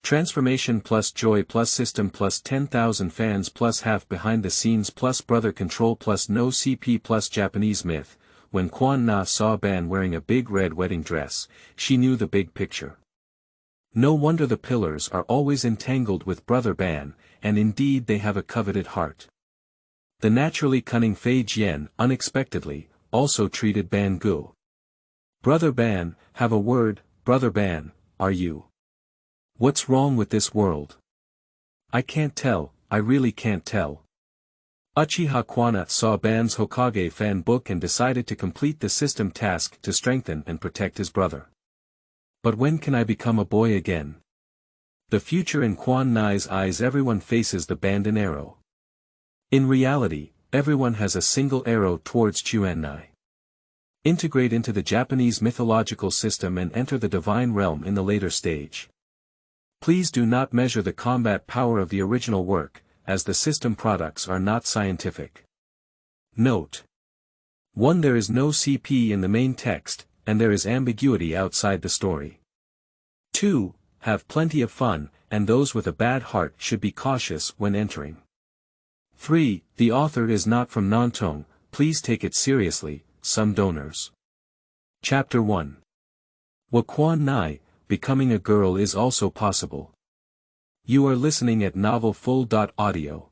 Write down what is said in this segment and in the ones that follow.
Transformation+Joy+System plus 10,000 Fans+Half behind the Scenes+Brother Control+No CP+Japanese myth. When Quan Na saw Ban wearing a big red wedding dress, she knew the big picture. No wonder the pillars are always entangled with Brother Ban, and indeed they have a coveted heart. The naturally cunning Fei Jian, unexpectedly, also treated Ban good. Brother Ban, have a word, Brother Ban, are you? What's wrong with this world? I can't tell, I really can't tell. Uchiha Quanna saw Ban's Hokage fan book and decided to complete the system task to strengthen and protect his brother. But when can I become a boy again? The future in Quan Nai's eyes. Everyone faces the band and arrow. In reality, everyone has a single arrow towards Quan Nai. Integrate into the Japanese mythological system and enter the divine realm in the later stage. Please do not measure the combat power of the original work, as the system products are not scientific. Note 1. There is no CP in the main text, and there is ambiguity outside the story. 2. Have plenty of fun, and those with a bad heart should be cautious when entering. 3. The author is not from Nantong, please take it seriously, some donors. Chapter 1. Quan Nai, becoming a girl is also possible. You are listening at Novel Full.audio.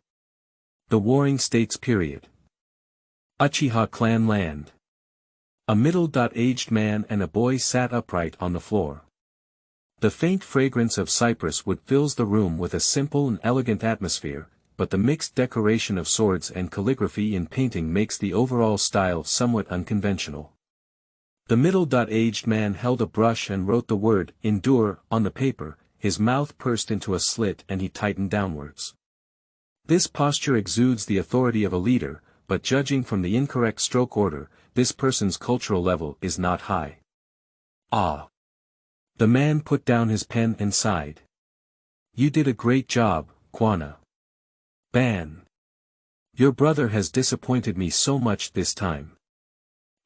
The Warring States period. Uchiha clan land. A middle-aged man and a boy sat upright on the floor. The faint fragrance of cypress wood fills the room with a simple and elegant atmosphere, but the mixed decoration of swords and calligraphy in painting makes the overall style somewhat unconventional. The middle-aged man held a brush and wrote the word, endure, on the paper, his mouth pursed into a slit and he tightened downwards. This posture exudes the authority of a leader, but judging from the incorrect stroke order, this person's cultural level is not high. Ah! The man put down his pen and sighed. You did a great job, Quanna. Ban. Your brother has disappointed me so much this time.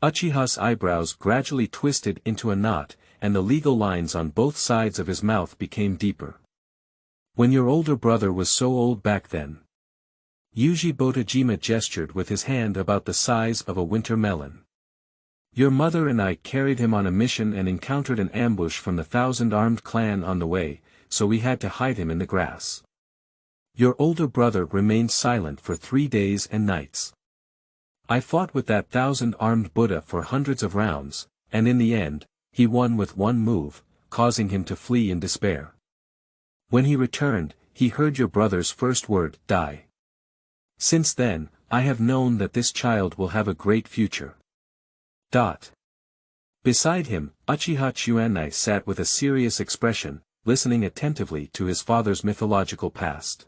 Uchiha's eyebrows gradually twisted into a knot, and the legal lines on both sides of his mouth became deeper. When your older brother was so old back then. Uchiha gestured with his hand about the size of a winter melon. Your mother and I carried him on a mission and encountered an ambush from the 1,000-armed clan on the way, so we had to hide him in the grass. Your older brother remained silent for 3 days and nights. I fought with that 1,000-armed Buddha for hundreds of rounds, and in the end, he won with one move, causing him to flee in despair. When he returned, he heard your brother's first word, die. Since then, I have known that this child will have a great future. Beside him, Uchiha Quan Nai sat with a serious expression, listening attentively to his father's mythological past.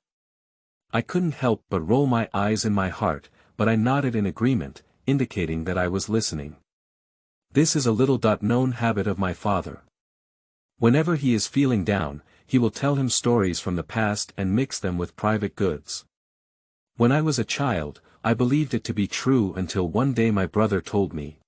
I couldn't help but roll my eyes in my heart, but I nodded in agreement, indicating that I was listening. This is a little-known habit of my father. Whenever he is feeling down, he will tell him stories from the past and mix them with private goods. When I was a child, I believed it to be true until one day my brother told me.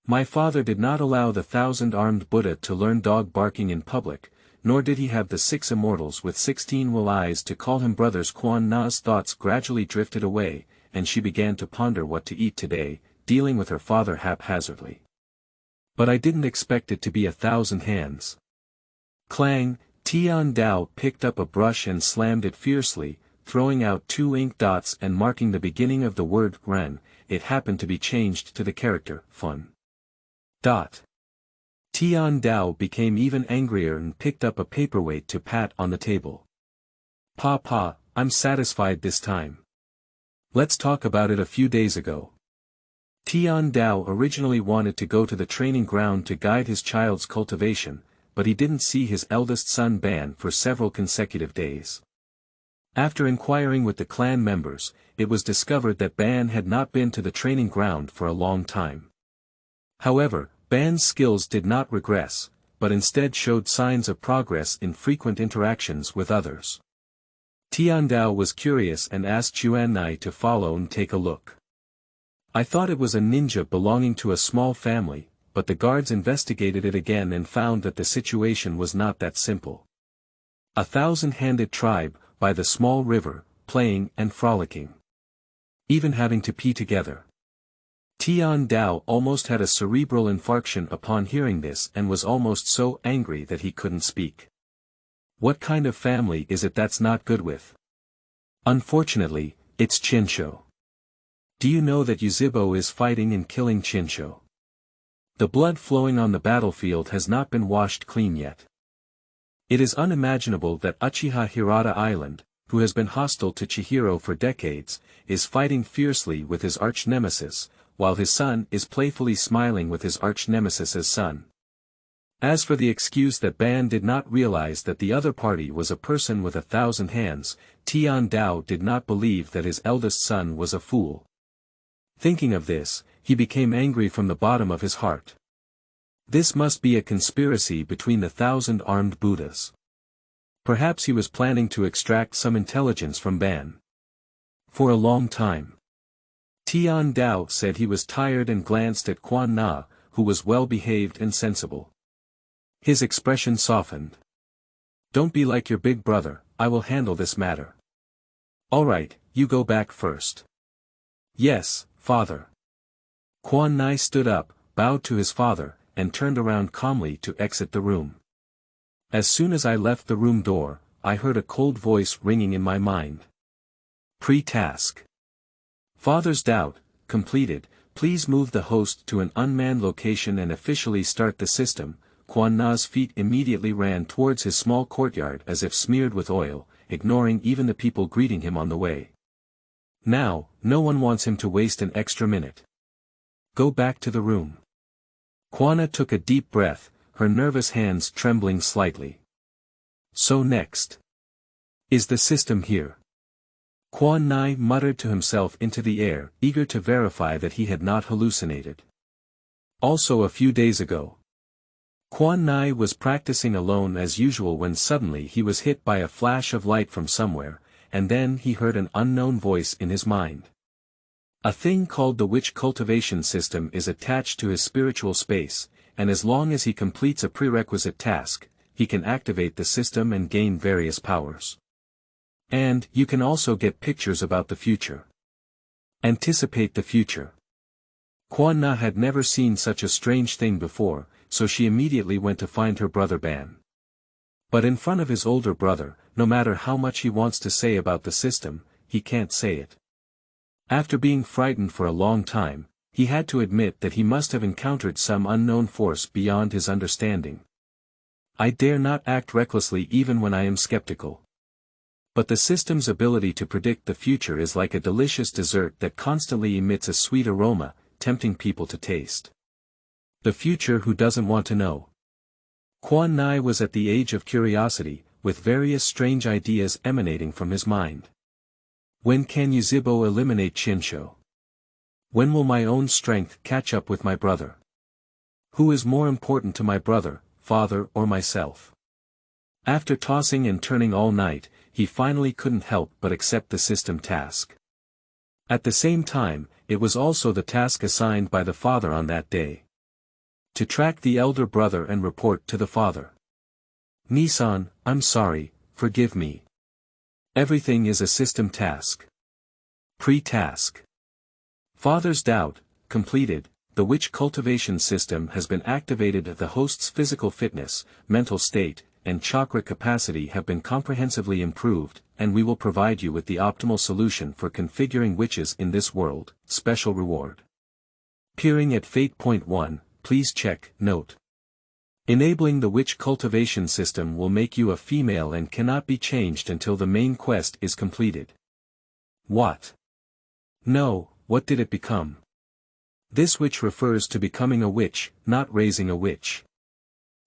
My father did not allow the 1,000-armed Buddha to learn dog barking in public, nor did he have the 6 immortals with 16 will eyes to call him brothers. Quan Na's thoughts gradually drifted away, and she began to ponder what to eat today, dealing with her father haphazardly. But I didn't expect it to be 1,000 hands. Clang! Tian Dao picked up a brush and slammed it fiercely, throwing out 2 ink dots and marking the beginning of the word Ren. It happened to be changed to the character fun. Tian Dao became even angrier and picked up a paperweight to pat on the table. Pa, I'm satisfied this time. Let's talk about it. A few days ago. Tian Dao originally wanted to go to the training ground to guide his child's cultivation, but he didn't see his eldest son Ban for several consecutive days. After inquiring with the clan members, it was discovered that Ban had not been to the training ground for a long time. However, Ban's skills did not regress, but instead showed signs of progress in frequent interactions with others. Tian Dao was curious and asked Quan Nai to follow and take a look. I thought it was a ninja belonging to a small family, but the guards investigated it again and found that the situation was not that simple. A thousand-handed tribe, by the small river, playing and frolicking. Even having to pee together. Tian Dao almost had a cerebral infarction upon hearing this and was almost so angry that he couldn't speak. What kind of family is it that's not good with? Unfortunately, it's Chinsho. Do you know that Yuzhibo is fighting and killing Chinsho? The blood flowing on the battlefield has not been washed clean yet. It is unimaginable that Uchiha Hirata Island, who has been hostile to Chihiro for decades, is fighting fiercely with his arch-nemesis, while his son is playfully smiling with his arch-nemesis's son. As for the excuse that Ban did not realize that the other party was a person with 1,000 hands, Tian Dao did not believe that his eldest son was a fool. Thinking of this, he became angry from the bottom of his heart. This must be a conspiracy between the 1,000 armed Buddhas. Perhaps he was planning to extract some intelligence from Ban. For a long time. Tian Dao said he was tired and glanced at Quan Na, who was well-behaved and sensible. His expression softened. Don't be like your big brother, I will handle this matter. Alright, you go back first. Yes, father. Quan Nai stood up, bowed to his father, and turned around calmly to exit the room. As soon as I left the room door, I heard a cold voice ringing in my mind. Pre-task. Father's doubt, completed, please move the host to an unmanned location and officially start the system. Quan Na's feet immediately ran towards his small courtyard as if smeared with oil, ignoring even the people greeting him on the way. Now, no one wants him to waste an extra minute. Go back to the room. Quanna took a deep breath, her nervous hands trembling slightly. So next. Is the system here? Quan Nai muttered to himself into the air, eager to verify that he had not hallucinated. Also a few days ago. Quan Nai was practicing alone as usual when suddenly he was hit by a flash of light from somewhere, and then he heard an unknown voice in his mind. A thing called the witch cultivation system is attached to his spiritual space, and as long as he completes a prerequisite task, he can activate the system and gain various powers. And you can also get pictures about the future. Anticipate the future. Quan Na had never seen such a strange thing before, so she immediately went to find her brother Ban. But in front of his older brother, no matter how much he wants to say about the system, he can't say it. After being frightened for a long time, he had to admit that he must have encountered some unknown force beyond his understanding. I dare not act recklessly even when I am skeptical. But the system's ability to predict the future is like a delicious dessert that constantly emits a sweet aroma, tempting people to taste. The future who doesn't want to know? Quan Nai was at the age of curiosity, with various strange ideas emanating from his mind. When can Yuzhibo eliminate Chinsho? When will my own strength catch up with my brother? Who is more important to my brother, father or myself? After tossing and turning all night, he finally couldn't help but accept the system task. At the same time, it was also the task assigned by the father on that day. To track the elder brother and report to the father. Nissan, I'm sorry, forgive me. Everything is a system task. Pre-task. Father's doubt, completed, the witch cultivation system has been activated. The host's physical fitness, mental state, and chakra capacity have been comprehensively improved, and we will provide you with the optimal solution for configuring witches in this world. Special reward. Peering at Fate.1, please check, note. Enabling the witch cultivation system will make you a female and cannot be changed until the main quest is completed. What? No, what did it become? This witch refers to becoming a witch, not raising a witch.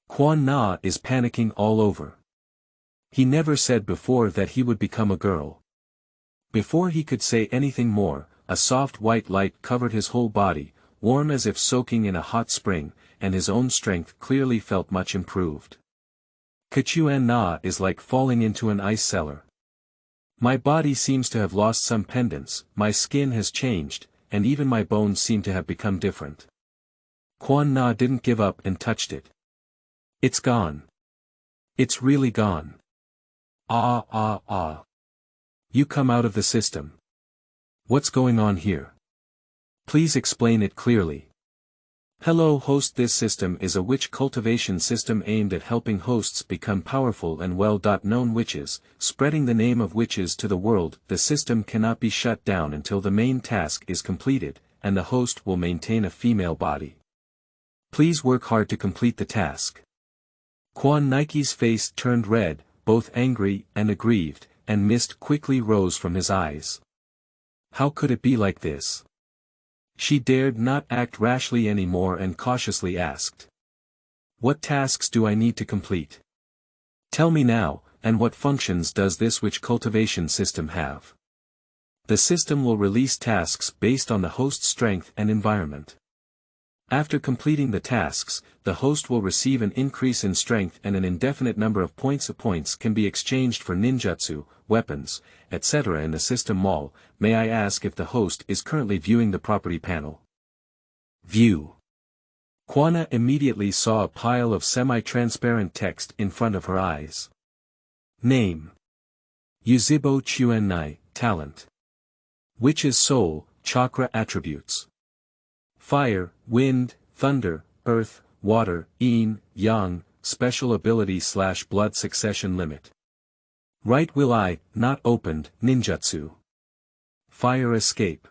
Quan Na is panicking all over. He never said before that he would become a girl. Before he could say anything more, a soft white light covered his whole body, warm as if soaking in a hot spring, and his own strength clearly felt much improved. Quan Na is like falling into an ice cellar. My body seems to have lost some pendants, my skin has changed, and even my bones seem to have become different. Quan Na didn't give up and touched it. It's gone. It's really gone. Ah ah ah. You come out of the system. What's going on here? Please explain it clearly. Hello host. This system is a witch cultivation system aimed at helping hosts become powerful and well-known witches, spreading the name of witches to the world. The system cannot be shut down until the main task is completed, and the host will maintain a female body. Please work hard to complete the task. Quan Nai's face turned red, both angry and aggrieved, and mist quickly rose from his eyes. How could it be like this? She dared not act rashly anymore and cautiously asked. What tasks do I need to complete? Tell me now, and what functions does this witch cultivation system have? The system will release tasks based on the host's strength and environment. After completing the tasks, the host will receive an increase in strength and an indefinite number of points. Points can be exchanged for ninjutsu, weapons, etc. in the system mall. May I ask if the host is currently viewing the property panel? View. Quan Na immediately saw a pile of semi-transparent text in front of her eyes. Name.宇智波泉奈, talent. Witch's soul, chakra attributes. Fire, wind, thunder, earth, water, yin, yang, special ability / blood succession limit. Right will eye, not opened, ninjutsu. Fire escape.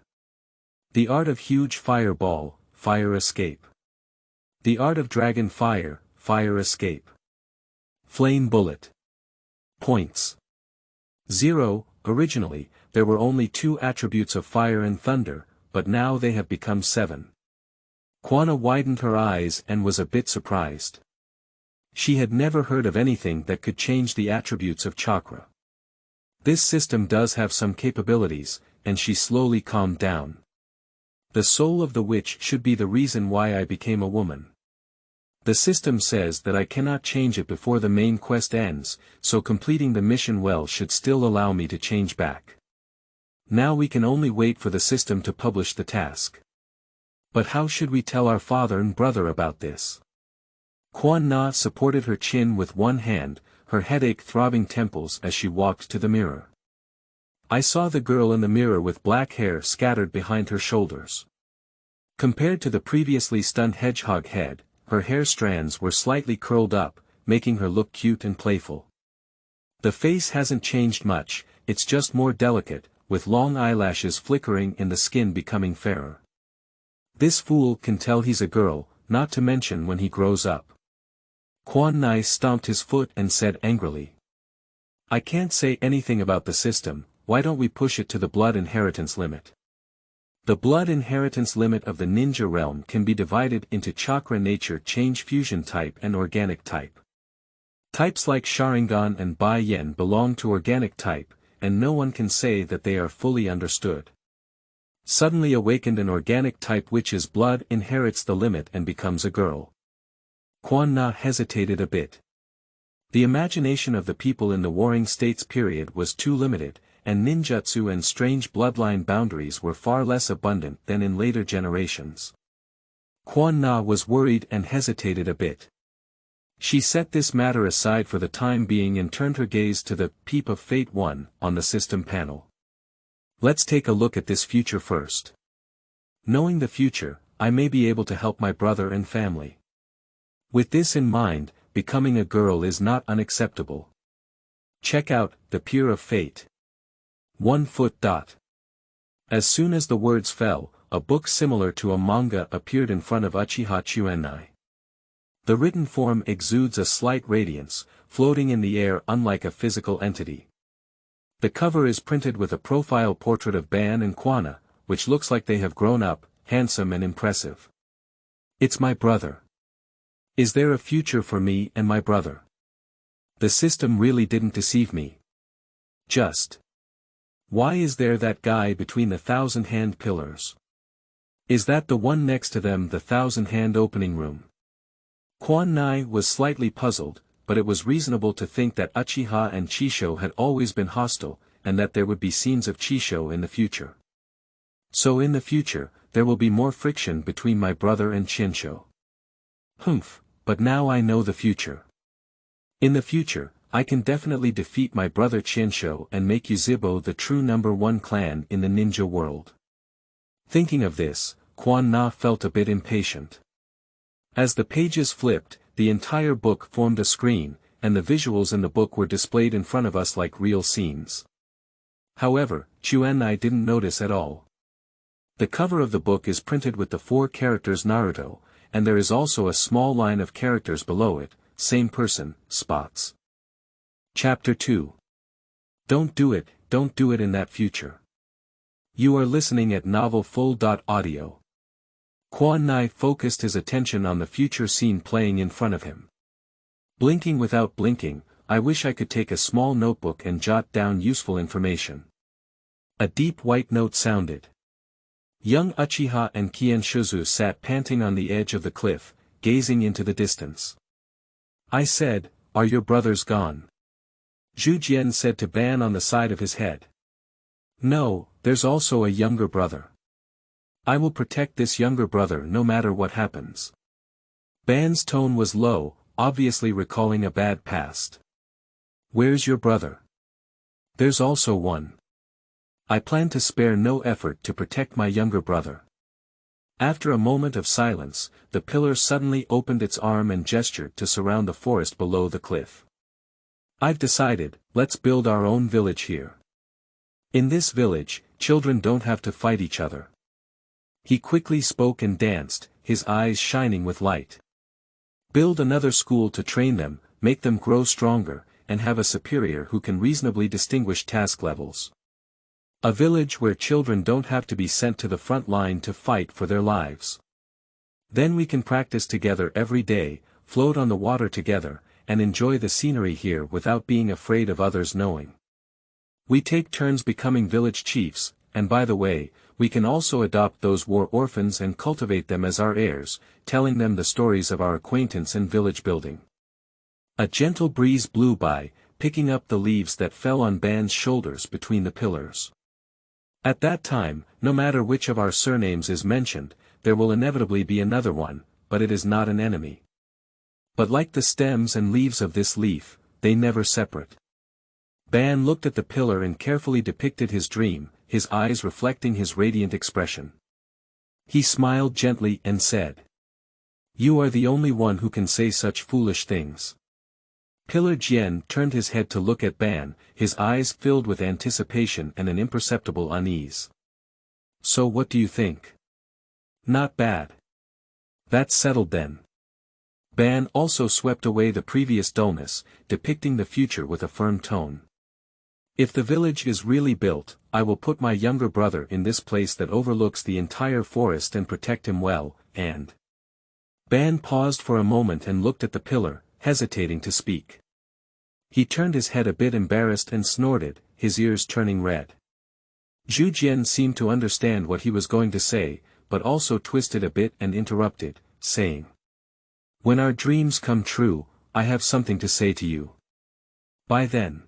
The art of huge fireball, fire escape. The art of dragon fire, fire escape. Flame bullet. Points. 0. Originally, there were only 2 attributes of fire and thunder, but now they have become 7. Quan Na widened her eyes and was a bit surprised. She had never heard of anything that could change the attributes of chakra. This system does have some capabilities, and she slowly calmed down. The soul of the witch should be the reason why I became a woman. The system says that I cannot change it before the main quest ends, so completing the mission well should still allow me to change back. Now we can only wait for the system to publish the task. But how should we tell our father and brother about this? Quan Na supported her chin with one hand, her headache throbbing temples as she walked to the mirror. I saw the girl in the mirror with black hair scattered behind her shoulders. Compared to the previously stunned hedgehog head, her hair strands were slightly curled up, making her look cute and playful. The face hasn't changed much, it's just more delicate, with long eyelashes flickering and the skin becoming fairer. This fool can tell he's a girl, not to mention when he grows up. Quan Nai stomped his foot and said angrily. I can't say anything about the system, why don't we push it to the blood inheritance limit? The blood inheritance limit of the ninja realm can be divided into chakra nature change fusion type and organic type. Types like Sharingan and Bai Yen belong to organic type, and no one can say that they are fully understood. Suddenly awakened an organic type witch's blood inherits the limit and becomes a girl. Quan Na hesitated a bit. The imagination of the people in the Warring States period was too limited, and ninjutsu and strange bloodline boundaries were far less abundant than in later generations. Quan Na was worried and hesitated a bit. She set this matter aside for the time being and turned her gaze to the Peep of Fate 1 on the system panel. Let's take a look at this future first. Knowing the future, I may be able to help my brother and family. With this in mind, becoming a girl is not unacceptable. Check out, the Peer of Fate. 1 foot. As soon as the words fell, a book similar to a manga appeared in front of Uchiha Quanna. The written form exudes a slight radiance, floating in the air unlike a physical entity. The cover is printed with a profile portrait of Ban and Quan Na, which looks like they have grown up, handsome and impressive. It's my brother. Is there a future for me and my brother? The system really didn't deceive me. Just. Why is there that guy between the 1,000-hand pillars? Is that the one next to them, the 1,000-hand opening room? Quan Nai was slightly puzzled, but it was reasonable to think that Uchiha and Chisho had always been hostile, and that there would be scenes of Chisho in the future. So in the future, there will be more friction between my brother and Chinsho. Humph, but now I know the future. In the future, I can definitely defeat my brother Chinsho and make Uchiha the true #1 clan in the ninja world. Thinking of this, Quan Na felt a bit impatient. As the pages flipped, the entire book formed a screen, and the visuals in the book were displayed in front of us like real scenes. However, Quan Nai didn't notice at all. The cover of the book is printed with the 4 characters Naruto, and there is also a small line of characters below it, same person, spots. Chapter 2. Don't do it in that future. You are listening at Novel Full.audio. Quan Nai focused his attention on the future scene playing in front of him. Blinking without blinking, I wish I could take a small notebook and jot down useful information. A deep white note sounded. Young Uchiha and Kienshizu sat panting on the edge of the cliff, gazing into the distance. I said, "Are your brothers gone?" Zhu Jian said to Ban on the side of his head. "No, there's also a younger brother. I will protect this younger brother no matter what happens." Ban's tone was low, obviously recalling a bad past. "Where's your brother?" "There's also one. I plan to spare no effort to protect my younger brother." After a moment of silence, the pillar suddenly opened its arm and gestured to surround the forest below the cliff. "I've decided, let's build our own village here. In this village, children don't have to fight each other." He quickly spoke and danced, his eyes shining with light. "Build another school to train them, make them grow stronger, and have a superior who can reasonably distinguish task levels. A village where children don't have to be sent to the front line to fight for their lives. Then we can practice together every day, float on the water together, and enjoy the scenery here without being afraid of others knowing. We take turns becoming village chiefs, and by the way, we can also adopt those war orphans and cultivate them as our heirs, telling them the stories of our acquaintance and village building." A gentle breeze blew by, picking up the leaves that fell on Ban's shoulders between the pillars. At that time, no matter which of our surnames is mentioned, there will inevitably be another one, but it is not an enemy. But like the stems and leaves of this leaf, they never separate. Ban looked at the pillar and carefully depicted his dream, his eyes reflecting his radiant expression. He smiled gently and said, "You are the only one who can say such foolish things." Pillar Jian turned his head to look at Ban, his eyes filled with anticipation and an imperceptible unease. "So what do you think?" "Not bad. That's settled then." Ban also swept away the previous dullness, depicting the future with a firm tone. "If the village is really built, I will put my younger brother in this place that overlooks the entire forest and protect him well, and—" Ban paused for a moment and looked at the pillar, hesitating to speak. He turned his head a bit embarrassed and snorted, his ears turning red. Zhu Jian seemed to understand what he was going to say, but also twisted a bit and interrupted, saying, "When our dreams come true, I have something to say to you. By then.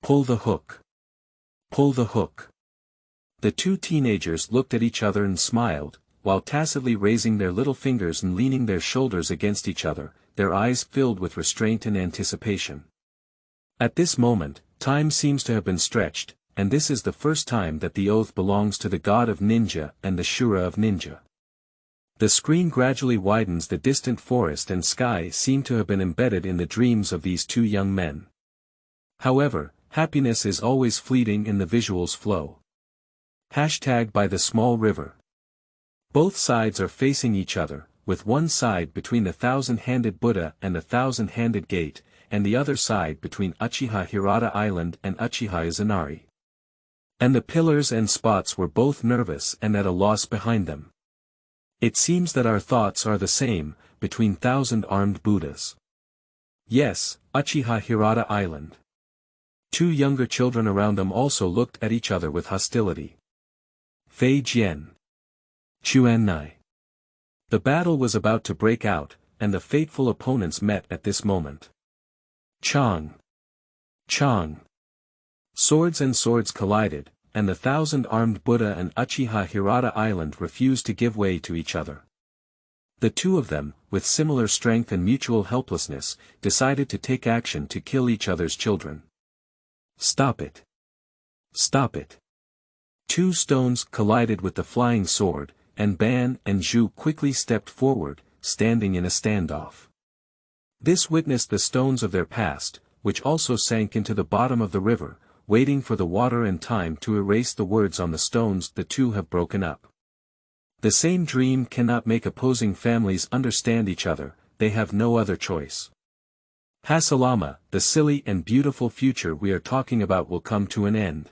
Pull the hook. Pull the hook." The two teenagers looked at each other and smiled, while tacitly raising their little fingers and leaning their shoulders against each other, their eyes filled with restraint and anticipation. At this moment, time seems to have been stretched, and this is the first time that the oath belongs to the god of ninja and the Shura of ninja. The screen gradually widens. The distant forest and sky seem to have been embedded in the dreams of these two young men. However, happiness is always fleeting in the visuals flow. By the small river. Both sides are facing each other, with one side between the 1,000-handed Buddha and the 1,000-handed gate, and the other side between Uchiha Hirata Island and Uchiha Izanari. And the pillars and spots were both nervous and at a loss behind them. It seems that our thoughts are the same, between 1,000 armed Buddhas. Yes, Uchiha Hirata Island. Two younger children around them also looked at each other with hostility. Fei Jian. Quan Nai. The battle was about to break out, and the fateful opponents met at this moment. Chong. Chong. Swords and swords collided, and the 1,000 armed Buddha and Uchiha Hirata Island refused to give way to each other. The two of them, with similar strength and mutual helplessness, decided to take action to kill each other's children. Stop it. Stop it. Two stones collided with the flying sword, and Ban and Zhu quickly stepped forward, standing in a standoff. This witnessed the stones of their past, which also sank into the bottom of the river, waiting for the water and time to erase the words on the stones. The two have broken up. The same dream cannot make opposing families understand each other, they have no other choice. Hasalama, the silly and beautiful future we are talking about will come to an end.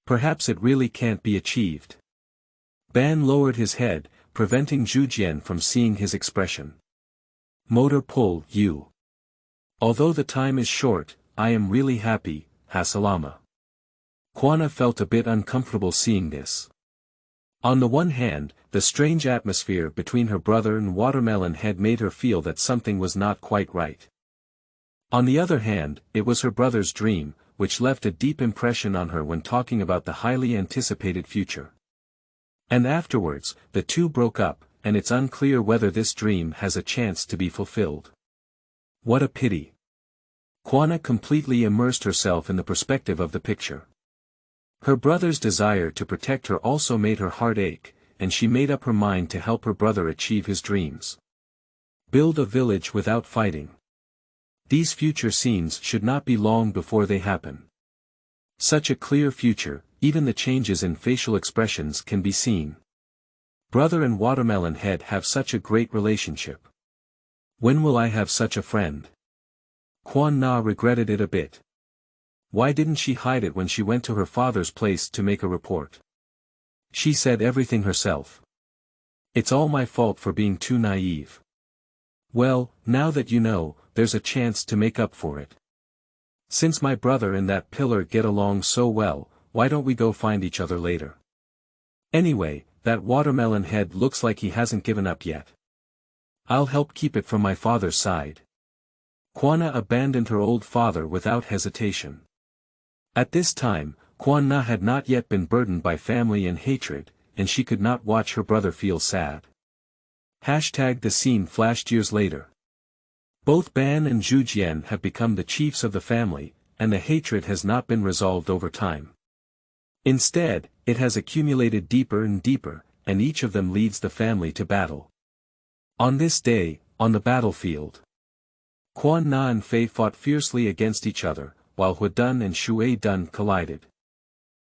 Perhaps it really can't be achieved. Ban lowered his head, preventing Zhujian from seeing his expression. Motor pull, you. Although the time is short, I am really happy, Hasalama. Quanna felt a bit uncomfortable seeing this. On the one hand, the strange atmosphere between her brother and Watermelon Head made her feel that something was not quite right. On the other hand, it was her brother's dream, which left a deep impression on her when talking about the highly anticipated future. And afterwards, the two broke up, and it's unclear whether this dream has a chance to be fulfilled. What a pity. Quanna completely immersed herself in the perspective of the picture. Her brother's desire to protect her also made her heart ache, and she made up her mind to help her brother achieve his dreams. Build a village without fighting. These future scenes should not be long before they happen. Such a clear future, even the changes in facial expressions can be seen. Brother and Watermelon Head have such a great relationship. When will I have such a friend? Quan Na regretted it a bit. Why didn't she hide it when she went to her father's place to make a report? She said everything herself. It's all my fault for being too naive. Well, now that you know, there's a chance to make up for it. Since my brother and that pillar get along so well, why don't we go find each other later? Anyway, that Watermelon Head looks like he hasn't given up yet. I'll help keep it from my father's side. Quanna abandoned her old father without hesitation. At this time, Quan Na had not yet been burdened by family and hatred, and she could not watch her brother feel sad. The scene flashed years later. Both Ban and Zhujian have become the chiefs of the family, and the hatred has not been resolved over time. Instead, it has accumulated deeper and deeper, and each of them leads the family to battle. On this day, on the battlefield, Quan Na and Fei fought fiercely against each other, while Huadun and Shui Dun collided.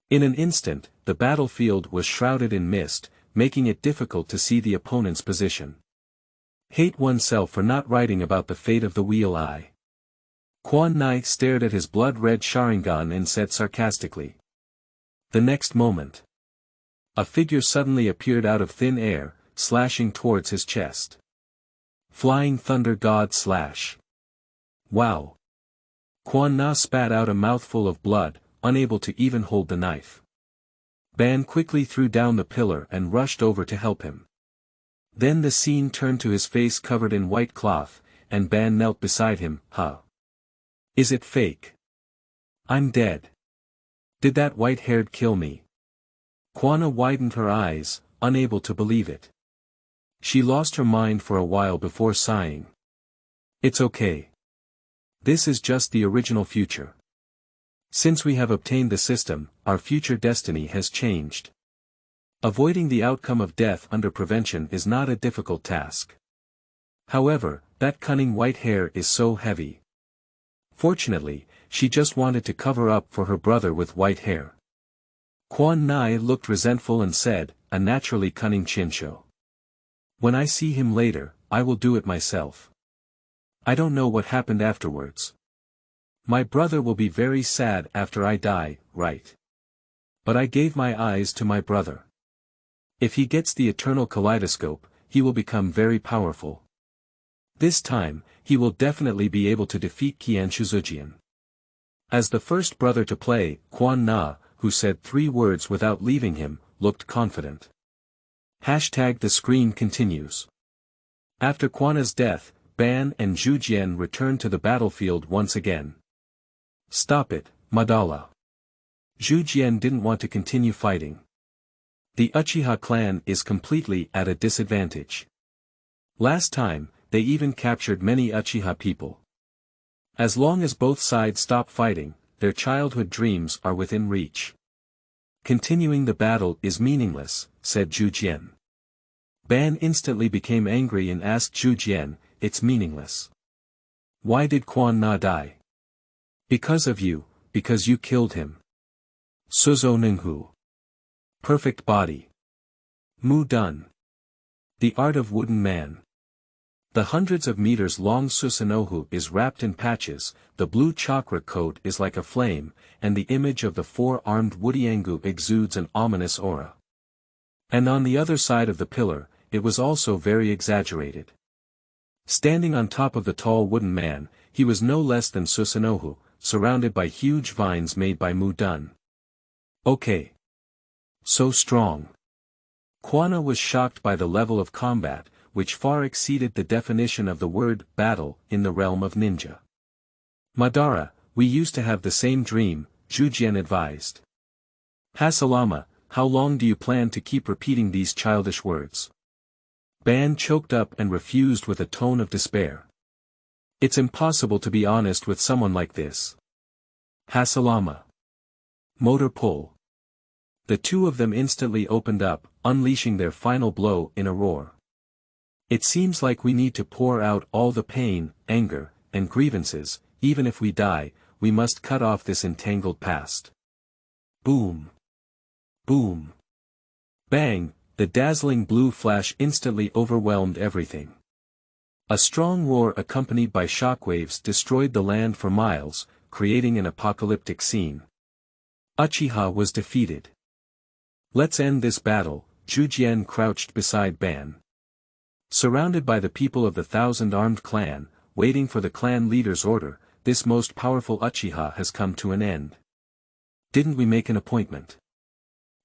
In an instant, the battlefield was shrouded in mist, making it difficult to see the opponent's position. Hate oneself for not writing about the fate of the Wheel Eye. Quan Nai stared at his blood-red Sharingan and said sarcastically. The next moment, a figure suddenly appeared out of thin air, slashing towards his chest. Flying Thunder God Slash. Wow! Quan Na spat out a mouthful of blood, unable to even hold the knife. Ban quickly threw down the pillar and rushed over to help him. Then the scene turned to his face covered in white cloth, and Ban knelt beside him. Huh? Is it fake? I'm dead. Did that white-haired kill me? Quanna widened her eyes, unable to believe it. She lost her mind for a while before sighing. It's okay. This is just the original future. Since we have obtained the system, our future destiny has changed. Avoiding the outcome of death under prevention is not a difficult task. However, that cunning white hair is so heavy. Fortunately, she just wanted to cover up for her brother with white hair. Quan Nai looked resentful and said, a naturally cunning Chinsho. When I see him later, I will do it myself. I don't know what happened afterwards. My brother will be very sad after I die, right? But I gave my eyes to my brother. If he gets the eternal kaleidoscope, he will become very powerful. This time, he will definitely be able to defeat Qianshuzujian. As the first brother to play, Quan Na, who said 3 words without leaving him, looked confident. The screen continues. After Quanna's death, Ban and Zhujian returned to the battlefield once again. Stop it, Madala. Zhujian didn't want to continue fighting. The Uchiha clan is completely at a disadvantage. Last time, they even captured many Uchiha people. As long as both sides stop fighting, their childhood dreams are within reach. Continuing the battle is meaningless, said Zhu Jian. Ban instantly became angry and asked Zhu Jian, it's meaningless. Why did Quan Na die? Because of you, because you killed him. Suzo Ninghu. Perfect body. Mu Dun. The art of wooden man. The hundreds of meters long Susanoo is wrapped in patches, the blue chakra coat is like a flame, and the image of the four-armed Woodiangu exudes an ominous aura. And on the other side of the pillar, it was also very exaggerated. Standing on top of the tall wooden man, he was no less than Susanoo, surrounded by huge vines made by Mu Dun. Okay. So strong. Quan Na was shocked by the level of combat, which far exceeded the definition of the word battle in the realm of ninja. Madara, we used to have the same dream, Zhu Jian advised. Hasalama, how long do you plan to keep repeating these childish words? Ban choked up and refused with a tone of despair. It's impossible to be honest with someone like this. Hasalama. Motor pull. The two of them instantly opened up, unleashing their final blow in a roar. It seems like we need to pour out all the pain, anger, and grievances, even if we die, we must cut off this entangled past. Boom. Boom. Bang, the dazzling blue flash instantly overwhelmed everything. A strong roar accompanied by shockwaves destroyed the land for miles, creating an apocalyptic scene. Uchiha was defeated. Let's end this battle, Zhu Jian crouched beside Ban. Surrounded by the people of the thousand-armed clan, waiting for the clan leader's order, this most powerful Uchiha has come to an end. Didn't we make an appointment?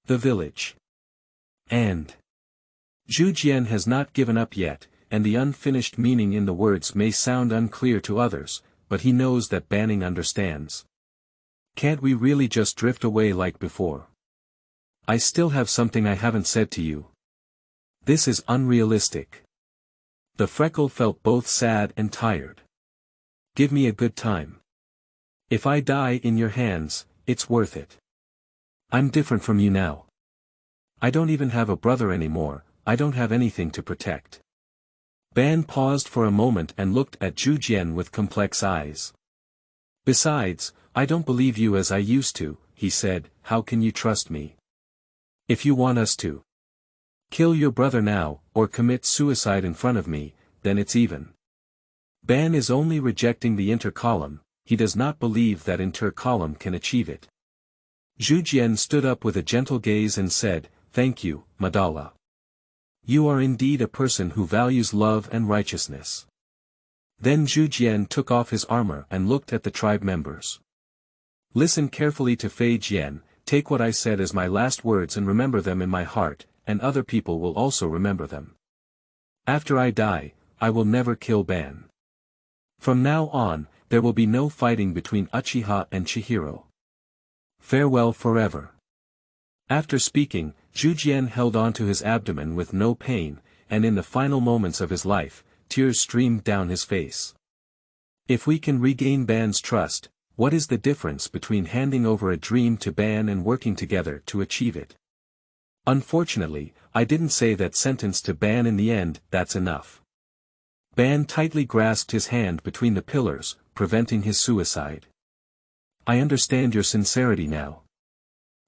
The village. And Zhu Jian has not given up yet, and the unfinished meaning in the words may sound unclear to others, but he knows that Banning understands. Can't we really just drift away like before? I still have something I haven't said to you. This is unrealistic. The freckle felt both sad and tired. Give me a good time. If I die in your hands, it's worth it. I'm different from you now. I don't even have a brother anymore, I don't have anything to protect. Ban paused for a moment and looked at Zhu Jian with complex eyes. Besides, I don't believe you as I used to, he said, how can you trust me? If you want us to kill your brother now, or commit suicide in front of me, then it's even. Ban is only rejecting the inter-column, he does not believe that inter-column can achieve it. Zhu Jian stood up with a gentle gaze and said, thank you, Madala. You are indeed a person who values love and righteousness. Then Zhu Jian took off his armor and looked at the tribe members. Listen carefully to Fei Jian, take what I said as my last words and remember them in my heart, and other people will also remember them. After I die, I will never kill Ban. From now on, there will be no fighting between Uchiha and Chihiro. Farewell forever. After speaking, Zhu Jian held onto his abdomen with no pain, and in the final moments of his life, tears streamed down his face. If we can regain Ban's trust, what is the difference between handing over a dream to Ban and working together to achieve it? Unfortunately, I didn't say that sentence to Ban in the end, that's enough. Ban tightly grasped his hand between the pillars, preventing his suicide. I understand your sincerity now.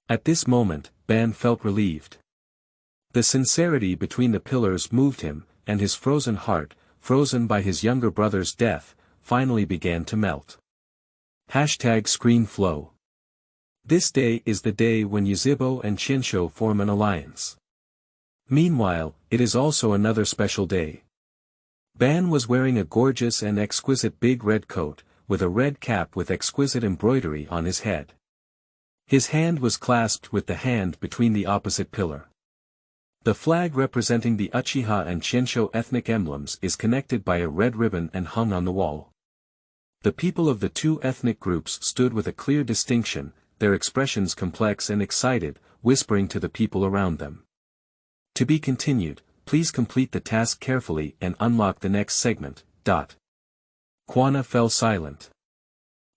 At this moment, Ban felt relieved. The sincerity between the pillars moved him, and his frozen heart, frozen by his younger brother's death, finally began to melt. #ScreenFlow. This day is the day when Yuzhibo and Shinsho form an alliance. Meanwhile, it is also another special day. Ban was wearing a gorgeous and exquisite big red coat, with a red cap with exquisite embroidery on his head. His hand was clasped with the hand between the opposite pillar. The flag representing the Uchiha and Shinsho ethnic emblems is connected by a red ribbon and hung on the wall. The people of the two ethnic groups stood with a clear distinction, their expressions complex and excited, whispering to the people around them. To be continued, please complete the task carefully and unlock the next segment. Quanna fell silent.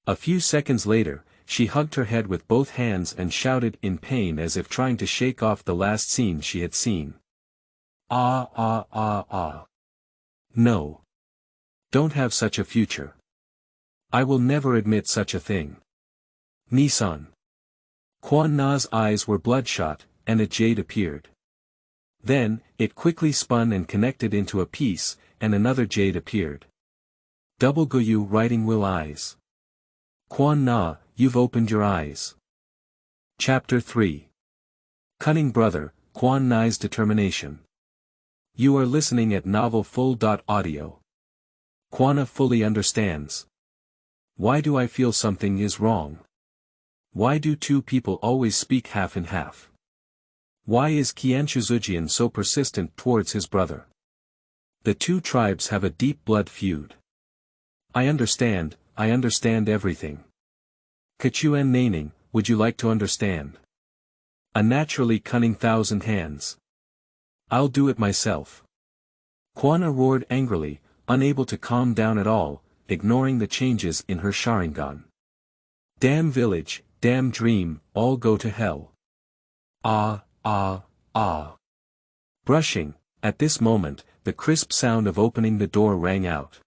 A few seconds later, she hugged her head with both hands and shouted in pain as if trying to shake off the last scene she had seen. Ah. No. Don't have such a future. I will never admit such a thing. Nissan. Quan Na's eyes were bloodshot, and a jade appeared. Then, it quickly spun and connected into a piece, and another jade appeared. Double Goyu writing will eyes. Quan Na, you've opened your eyes. Chapter 3. Cunning Brother, Quan Nai's Determination. You are listening at Novel Full. Audio. Quanna fully understands. Why do I feel something is wrong? Why do two people always speak half and half? Why is Qianshuzujian so persistent towards his brother? The two tribes have a deep blood feud. I understand everything. Kachuen Naning, would you like to understand? A naturally cunning thousand hands. I'll do it myself. Quanna roared angrily, unable to calm down at all, ignoring the changes in her Sharingan. Damn village, damn dream, all go to hell. Ah. Brushing, at this moment, the crisp sound of opening the door rang out.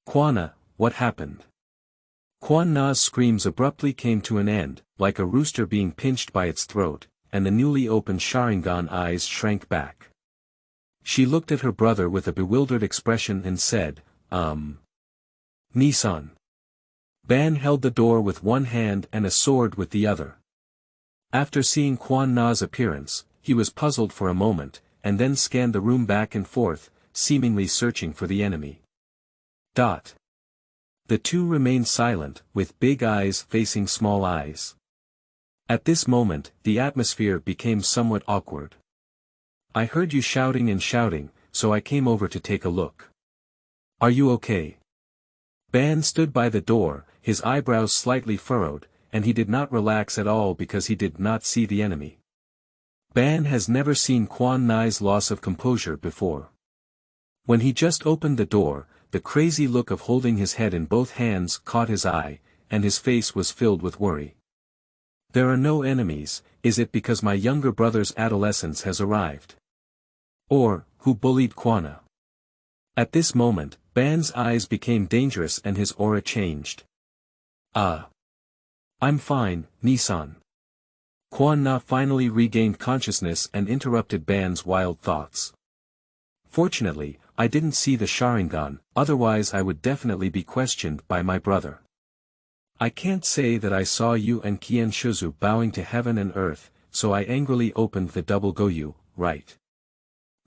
Quanna, what happened? Quan Na's screams abruptly came to an end, like a rooster being pinched by its throat, and the newly opened Sharingan eyes shrank back. She looked at her brother with a bewildered expression and said, Nissan. Ban held the door with one hand and a sword with the other. After seeing Quan Na's appearance, he was puzzled for a moment, and then scanned the room back and forth, seemingly searching for the enemy. The two remained silent, with big eyes facing small eyes. At this moment, the atmosphere became somewhat awkward. I heard you shouting, so I came over to take a look. Are you okay? Ban stood by the door, his eyebrows slightly furrowed, and he did not relax at all because he did not see the enemy. Ban has never seen Quan Nai's loss of composure before. When he just opened the door, the crazy look of holding his head in both hands caught his eye, and his face was filled with worry. There are no enemies, is it because my younger brother's adolescence has arrived? Or, who bullied Quanna? At this moment, Ban's eyes became dangerous and his aura changed. I'm fine, Nissan. Quan Na finally regained consciousness and interrupted Ban's wild thoughts. Fortunately, I didn't see the Sharingan, otherwise I would definitely be questioned by my brother. I can't say that I saw you and Qianshuzu bowing to heaven and earth, so I angrily opened the double Goyu, right?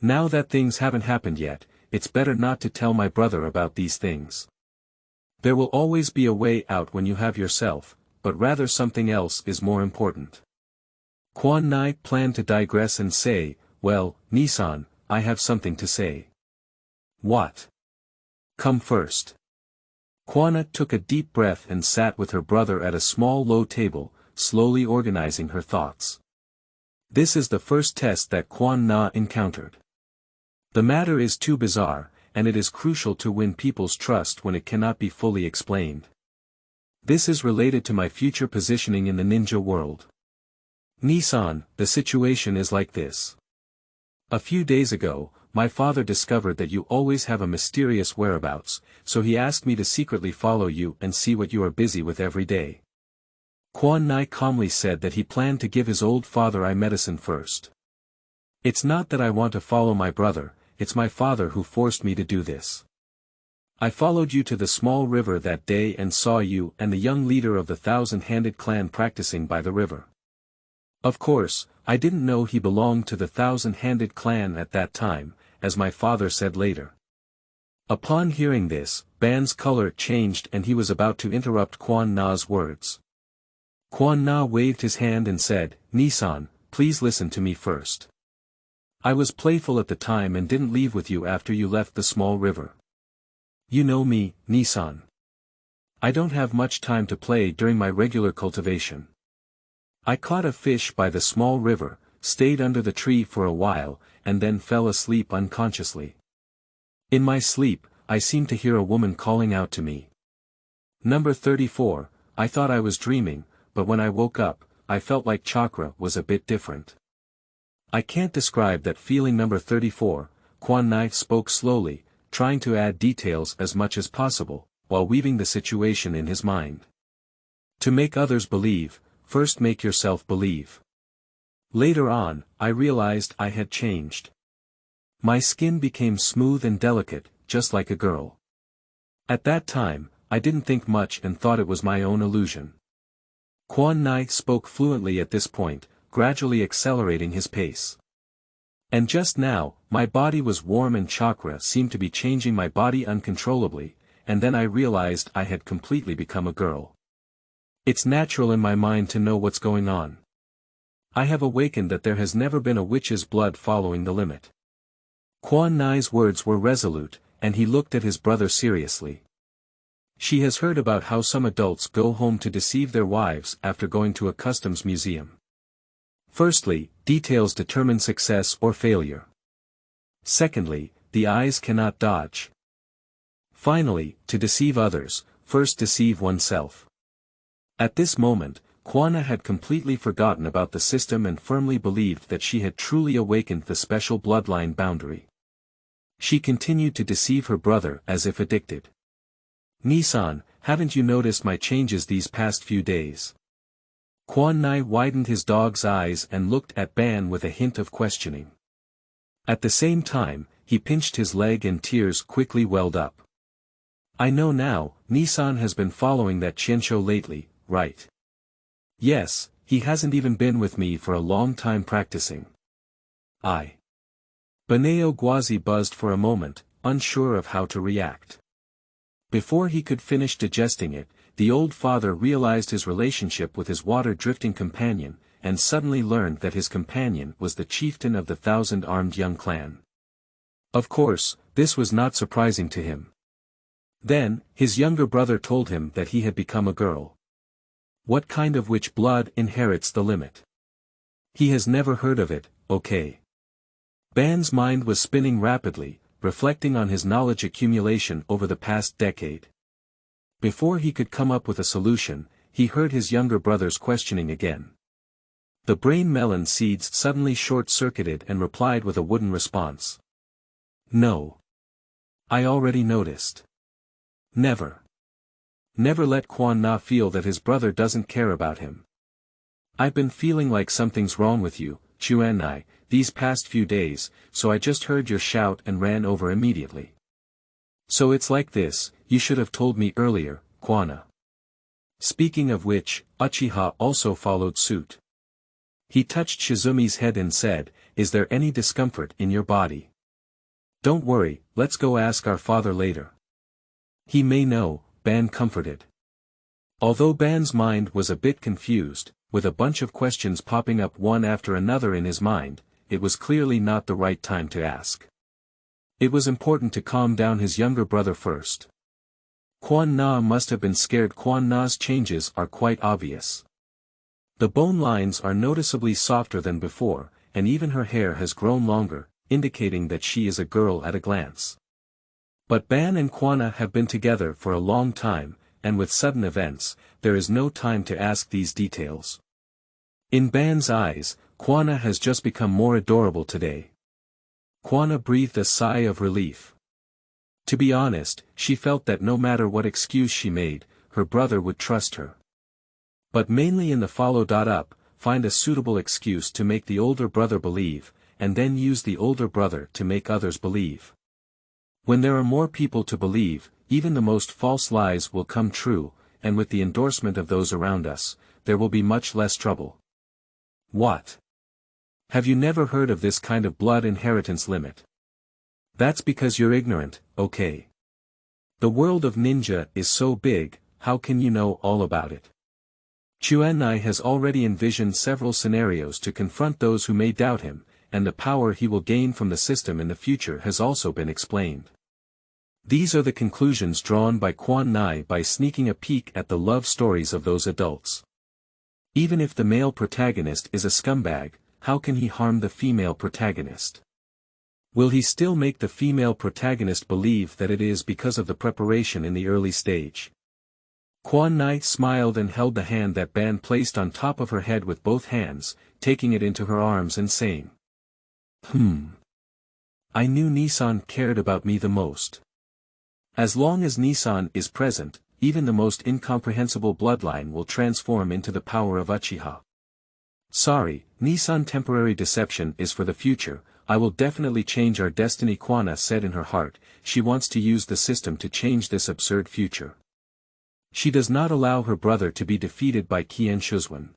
Now that things haven't happened yet, it's better not to tell my brother about these things. There will always be a way out when you have yourself, but rather something else is more important. Quan Nai planned to digress and say, well, Nissan, I have something to say. What? Come first. Quanna took a deep breath and sat with her brother at a small low table, slowly organizing her thoughts. This is the first test that Quan Na encountered. The matter is too bizarre, and it is crucial to win people's trust when it cannot be fully explained. This is related to my future positioning in the ninja world. Nissan, the situation is like this. A few days ago, my father discovered that you always have a mysterious whereabouts, so he asked me to secretly follow you and see what you are busy with every day. Quan Nai calmly said that he planned to give his old father eye medicine first. It's not that I want to follow my brother, it's my father who forced me to do this. I followed you to the small river that day and saw you and the young leader of the thousand-handed clan practicing by the river. Of course, I didn't know he belonged to the thousand-handed clan at that time, as my father said later. Upon hearing this, Ban's color changed and he was about to interrupt Quan Na's words. Quan Na waved his hand and said, Nissan, please listen to me first. I was playful at the time and didn't leave with you after you left the small river. You know me, Nissan. I don't have much time to play during my regular cultivation. I caught a fish by the small river, stayed under the tree for a while, and then fell asleep unconsciously. In my sleep, I seemed to hear a woman calling out to me. Number 34, I thought I was dreaming, but when I woke up, I felt like chakra was a bit different. I can't describe that feeling. Number 34, Quan Nai spoke slowly, trying to add details as much as possible, while weaving the situation in his mind. To make others believe, first make yourself believe. Later on, I realized I had changed. My skin became smooth and delicate, just like a girl. At that time, I didn't think much and thought it was my own illusion. Quan Nai spoke fluently at this point, gradually accelerating his pace. And just now, my body was warm and chakra seemed to be changing my body uncontrollably, and then I realized I had completely become a girl. It's natural in my mind to know what's going on. I have awakened that there has never been a witch's blood following the limit. Quan Nai's words were resolute, and he looked at his brother seriously. She has heard about how some adults go home to deceive their wives after going to a customs museum. Firstly, details determine success or failure. Secondly, the eyes cannot dodge. Finally, to deceive others, first deceive oneself. At this moment, Quan Na had completely forgotten about the system and firmly believed that she had truly awakened the special bloodline boundary. She continued to deceive her brother as if addicted. Nissan, haven't you noticed my changes these past few days? Quan Nai widened his dog's eyes and looked at Ban with a hint of questioning. At the same time, he pinched his leg and tears quickly welled up. I know now, Nissan has been following that Qianshou lately, right? Yes, he hasn't even been with me for a long time practicing. Baneo Guazi buzzed for a moment, unsure of how to react. Before he could finish digesting it, the old father realized his relationship with his water-drifting companion, and suddenly learned that his companion was the chieftain of the 1,000-armed young clan. Of course, this was not surprising to him. Then, his younger brother told him that he had become a girl. What kind of witch blood inherits the limit? He has never heard of it, okay. Ban's mind was spinning rapidly, reflecting on his knowledge accumulation over the past decade. Before he could come up with a solution, he heard his younger brother's questioning again. The brain melon seeds suddenly short-circuited and replied with a wooden response. No. I already noticed. Never. Never let Quan Na feel that his brother doesn't care about him. I've been feeling like something's wrong with you, Quan Nai, these past few days, so I just heard your shout and ran over immediately. So it's like this, you should have told me earlier, Quan Na. Speaking of which, Uchiha also followed suit. He touched Shizumi's head and said, is there any discomfort in your body? Don't worry, let's go ask our father later. He may know, Ban comforted. Although Ban's mind was a bit confused, with a bunch of questions popping up one after another in his mind, it was clearly not the right time to ask. It was important to calm down his younger brother first. Quan Na must have been scared. Quan Na's changes are quite obvious. The bone lines are noticeably softer than before, and even her hair has grown longer, indicating that she is a girl at a glance. But Ban and Quan Na have been together for a long time, and with sudden events, there is no time to ask these details. In Ban's eyes, Quan Na has just become more adorable today. Quan Na breathed a sigh of relief. To be honest, she felt that no matter what excuse she made, her brother would trust her. But mainly in the follow-up, find a suitable excuse to make the older brother believe, and then use the older brother to make others believe. When there are more people to believe, even the most false lies will come true, and with the endorsement of those around us, there will be much less trouble. What? Have you never heard of this kind of blood inheritance limit? That's because you're ignorant, okay? The world of ninja is so big, how can you know all about it? Quan Nai has already envisioned several scenarios to confront those who may doubt him, and the power he will gain from the system in the future has also been explained. These are the conclusions drawn by Quan Nai by sneaking a peek at the love stories of those adults. Even if the male protagonist is a scumbag, how can he harm the female protagonist? Will he still make the female protagonist believe that it is because of the preparation in the early stage? Quan Nai smiled and held the hand that Ban placed on top of her head with both hands, taking it into her arms and saying, I knew Nissan cared about me the most. As long as Nissan is present, even the most incomprehensible bloodline will transform into the power of Uchiha. Sorry, Nissan temporary deception is for the future, I will definitely change our destiny. Quan Na said in her heart, she wants to use the system to change this absurd future. She does not allow her brother to be defeated by Qian Shuzwen.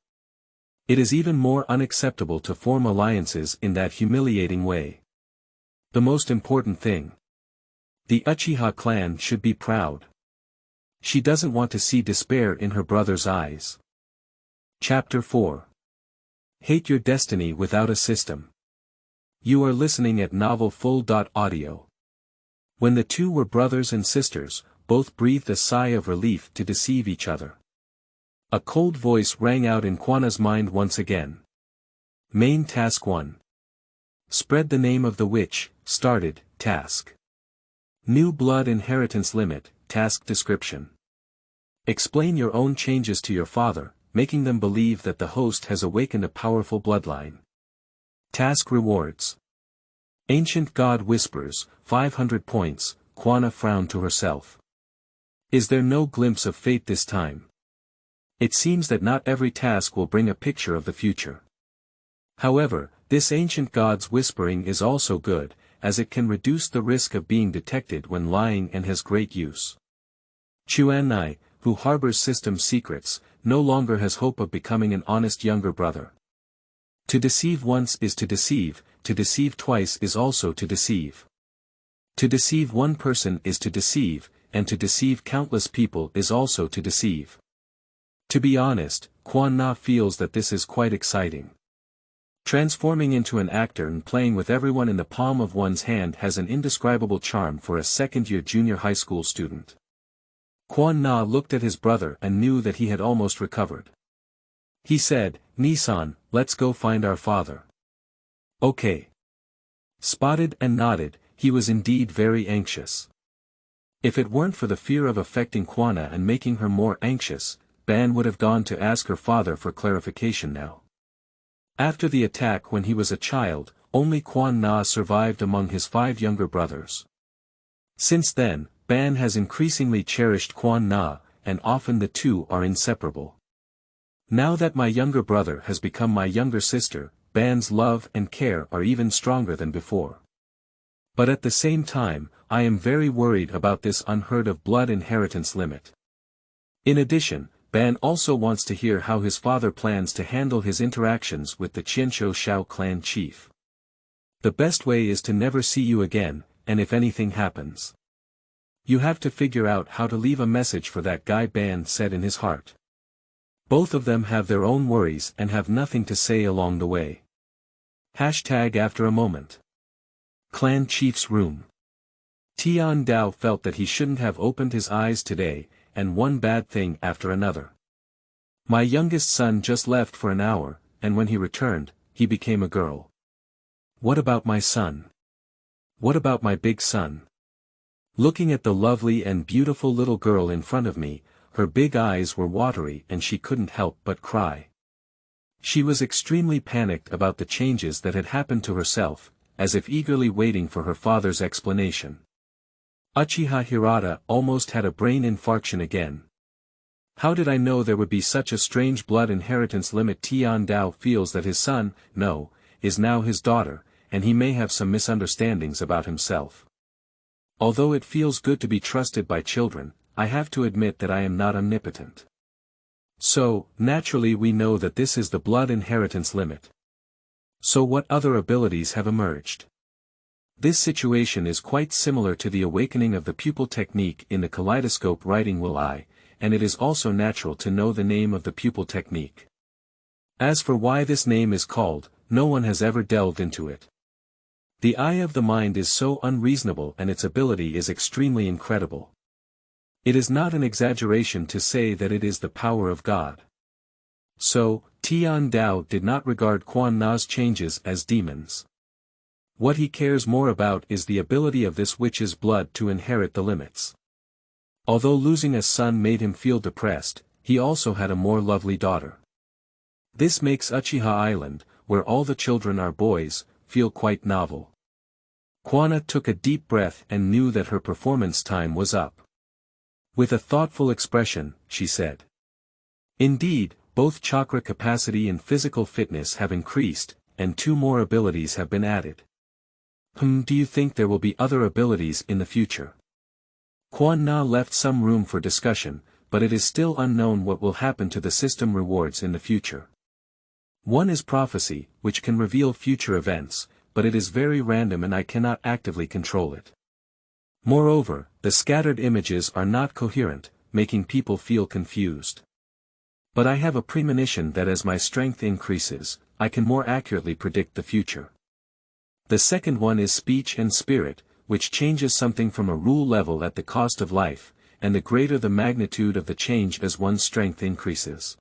It is even more unacceptable to form alliances in that humiliating way. The most important thing. The Uchiha clan should be proud. She doesn't want to see despair in her brother's eyes. Chapter 4. Hate your destiny without a system. You are listening at Novel Full.audio. When the two were brothers and sisters, both breathed a sigh of relief to deceive each other. A cold voice rang out in Quan Na's mind once again. Main Task 1. Spread the name of the witch, started, task. New blood inheritance limit, task description. Explain your own changes to your father, making them believe that the host has awakened a powerful bloodline. Task rewards. Ancient God whispers, 500 points, Quan Na frowned to herself. Is there no glimpse of fate this time? It seems that not every task will bring a picture of the future. However, this ancient God's whispering is also good, as it can reduce the risk of being detected when lying and has great use. Quan Nai, who harbors system secrets, no longer has hope of becoming an honest younger brother. To deceive once is to deceive twice is also to deceive. To deceive one person is to deceive, and to deceive countless people is also to deceive. To be honest, Quan Na feels that this is quite exciting. Transforming into an actor and playing with everyone in the palm of one's hand has an indescribable charm for a second-year junior high school student. Quan Na looked at his brother and knew that he had almost recovered. He said, Nissan, let's go find our father. Okay. Spotted and nodded, he was indeed very anxious. If it weren't for the fear of affecting Quan Na and making her more anxious, Ban would have gone to ask her father for clarification now. After the attack when he was a child, only Quan Na survived among his 5 younger brothers. Since then, Ban has increasingly cherished Quan Na, and often the two are inseparable. Now that my younger brother has become my younger sister, Ban's love and care are even stronger than before. But at the same time, I am very worried about this unheard of blood inheritance limit. In addition, Ban also wants to hear how his father plans to handle his interactions with the Qianshou Shao clan chief. The best way is to never see you again, and if anything happens, you have to figure out how to leave a message for that guy, Ban said in his heart. Both of them have their own worries and have nothing to say along the way. After a moment. Clan Chief's room. Tian Dao felt that he shouldn't have opened his eyes today, and one bad thing after another. My youngest son just left for an hour, and when he returned, he became a girl. What about my son? What about my big son? Looking at the lovely and beautiful little girl in front of me, her big eyes were watery and she couldn't help but cry. She was extremely panicked about the changes that had happened to herself, as if eagerly waiting for her father's explanation. Uchiha Hirata almost had a brain infarction again. How did I know there would be such a strange blood inheritance limit? Tian Dao feels that his son, No, is now his daughter, and he may have some misunderstandings about himself. Although it feels good to be trusted by children, I have to admit that I am not omnipotent. So, naturally we know that this is the blood inheritance limit. So what other abilities have emerged? This situation is quite similar to the awakening of the pupil technique in the kaleidoscope writing will I, and it is also natural to know the name of the pupil technique. As for why this name is called, no one has ever delved into it. The eye of the mind is so unreasonable and its ability is extremely incredible. It is not an exaggeration to say that it is the power of God. So, Tian Dao did not regard Quan Na's changes as demons. What he cares more about is the ability of this witch's blood to inherit the limits. Although losing a son made him feel depressed, he also had a more lovely daughter. This makes Uchiha Island, where all the children are boys, feel quite novel. Quanna took a deep breath and knew that her performance time was up. With a thoughtful expression, she said. Indeed, both chakra capacity and physical fitness have increased, and 2 more abilities have been added. Do you think there will be other abilities in the future? Quan Na left some room for discussion, but it is still unknown what will happen to the system rewards in the future. One is prophecy, which can reveal future events, but it is very random and I cannot actively control it. Moreover, the scattered images are not coherent, making people feel confused. But I have a premonition that as my strength increases, I can more accurately predict the future. The second one is speech and spirit, which changes something from a rule level at the cost of life, and the greater the magnitude of the change as one's strength increases.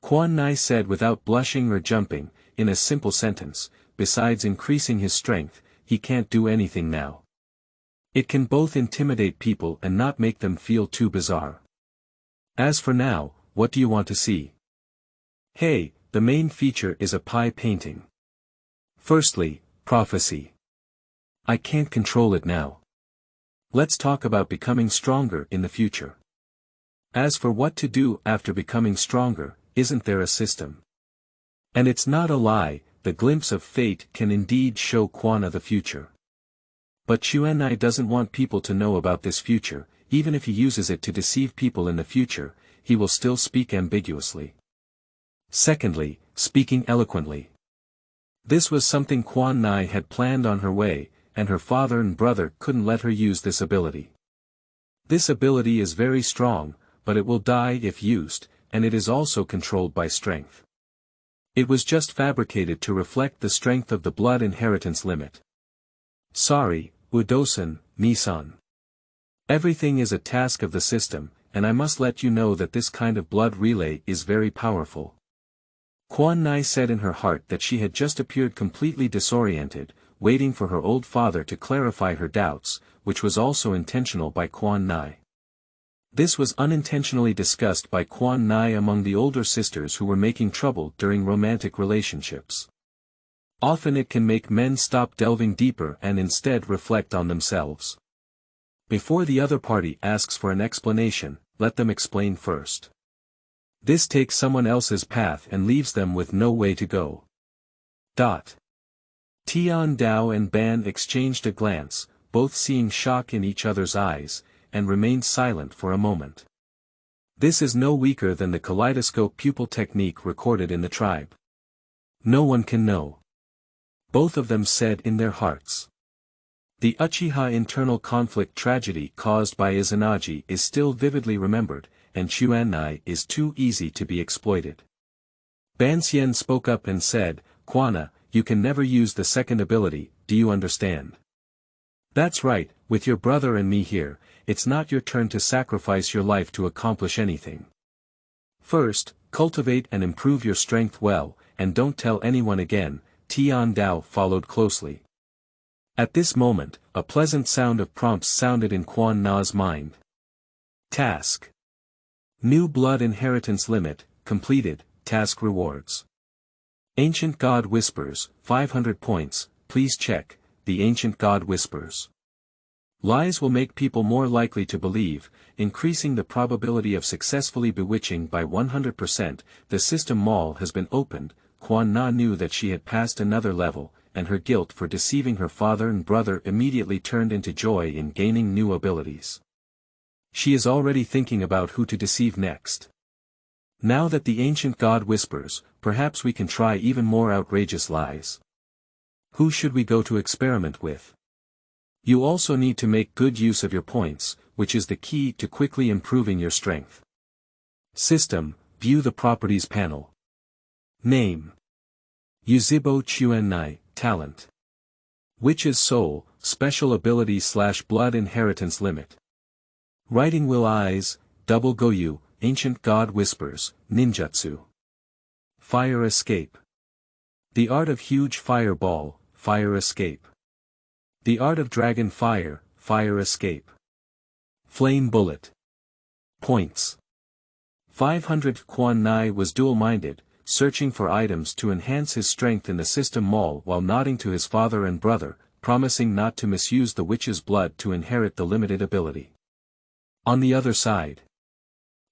Quan Nai said without blushing or jumping, in a simple sentence, besides increasing his strength, he can't do anything now. It can both intimidate people and not make them feel too bizarre. As for now, what do you want to see? Hey, the main feature is a pie painting. Firstly, prophecy. I can't control it now. Let's talk about becoming stronger in the future. As for what to do after becoming stronger, isn't there a system? And it's not a lie, the glimpse of fate can indeed show Quanna the future. But Quan Nai doesn't want people to know about this future, even if he uses it to deceive people in the future, he will still speak ambiguously. Secondly, speaking eloquently. This was something Quan Nai had planned on her way, and her father and brother couldn't let her use this ability. This ability is very strong, but it will die if used, and it is also controlled by strength. It was just fabricated to reflect the strength of the blood inheritance limit. Sorry, Udosan, Nisan. Everything is a task of the system, and I must let you know that this kind of blood relay is very powerful. Quan Nai said in her heart that she had just appeared completely disoriented, waiting for her old father to clarify her doubts, which was also intentional by Quan Nai. This was unintentionally discussed by Quan Nai among the older sisters who were making trouble during romantic relationships. Often it can make men stop delving deeper and instead reflect on themselves. Before the other party asks for an explanation, let them explain first. This takes someone else's path and leaves them with no way to go. Tian Dao and Ban exchanged a glance, both seeing shock in each other's eyes, and remained silent for a moment. This is no weaker than the kaleidoscope pupil technique recorded in the tribe. No one can know. Both of them said in their hearts. The Uchiha internal conflict tragedy caused by Izanagi is still vividly remembered, and Quan Nai is too easy to be exploited. Banxian spoke up and said, Quanna, you can never use the second ability, do you understand? That's right, with your brother and me here, it's not your turn to sacrifice your life to accomplish anything. First, cultivate and improve your strength well, and don't tell anyone again, Tian Dao followed closely. At this moment, a pleasant sound of prompts sounded in Quan Na's mind. Task. New blood inheritance limit, completed, task rewards. Ancient God whispers, 500 points, please check, the Ancient God whispers. Lies will make people more likely to believe, increasing the probability of successfully bewitching by 100%, the system mall has been opened. Quan Na knew that she had passed another level, and her guilt for deceiving her father and brother immediately turned into joy in gaining new abilities. She is already thinking about who to deceive next. Now that the Ancient God whispers, perhaps we can try even more outrageous lies. Who should we go to experiment with? You also need to make good use of your points, which is the key to quickly improving your strength. System, view the properties panel. Name.宇智波泉奈, talent. Witch's soul, special ability/blood inheritance limit. Writing will eyes, double goyu, ancient god whispers, ninjutsu. fire escape. The art of huge fireball, fire escape. The art of dragon fire, fire escape. Flame bullet. Points. 500. Quan Nai was dual-minded, searching for items to enhance his strength in the system mall while nodding to his father and brother, promising not to misuse the witch's blood to inherit the limited ability. On the other side,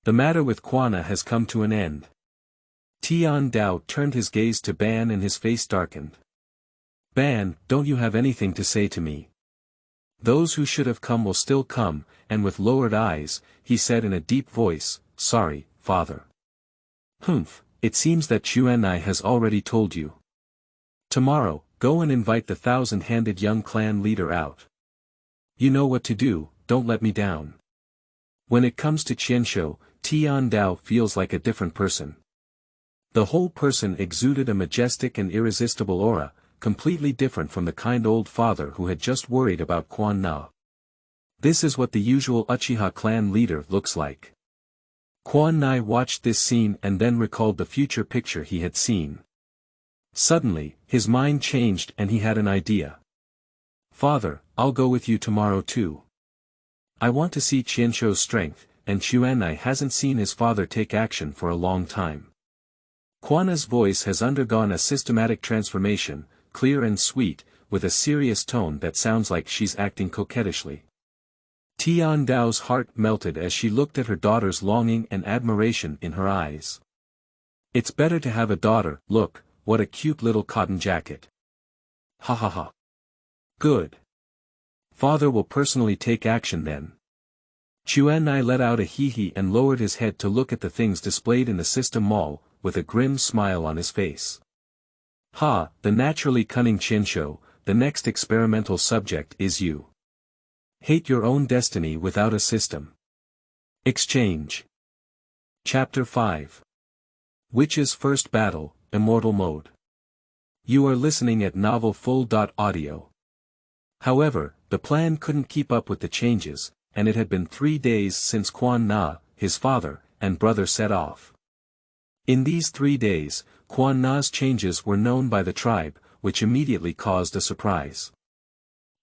the matter with Quan Na has come to an end. Tian Dao turned his gaze to Ban and his face darkened. Ban, don't you have anything to say to me? Those who should have come will still come, and with lowered eyes, he said in a deep voice, sorry, father. Humph, it seems that Quan Nai has already told you. Tomorrow, go and invite the 1,000-handed young clan leader out. You know what to do, don't let me down. When it comes to Qianshou, Tian Dao feels like a different person. The whole person exuded a majestic and irresistible aura, completely different from the kind old father who had just worried about Quan Na. This is what the usual Uchiha clan leader looks like. Quan Nai watched this scene and then recalled the future picture he had seen. Suddenly, his mind changed and he had an idea. Father, I'll go with you tomorrow too. I want to see Qianshou's strength, and Quan Nai hasn't seen his father take action for a long time. Quan Na's voice has undergone a systematic transformation, clear and sweet, with a serious tone that sounds like she's acting coquettishly. Tian Dao's heart melted as she looked at her daughter's longing and admiration in her eyes. It's better to have a daughter, look, what a cute little cotton jacket. Ha ha ha. Good. Father will personally take action then. Quan Nai let out a hee-hee and lowered his head to look at the things displayed in the system mall, with a grim smile on his face. Ha, the naturally cunning Qianshou, the next experimental subject is you. Hate your own destiny without a system. Exchange. Chapter 5. Witch's First Battle, Immortal Mode. You are listening at novelfull.audio. However, the plan couldn't keep up with the changes, and it had been 3 days since Quan Na, his father, and brother set off. In these 3 days, Quan Na's changes were known by the tribe, which immediately caused a surprise.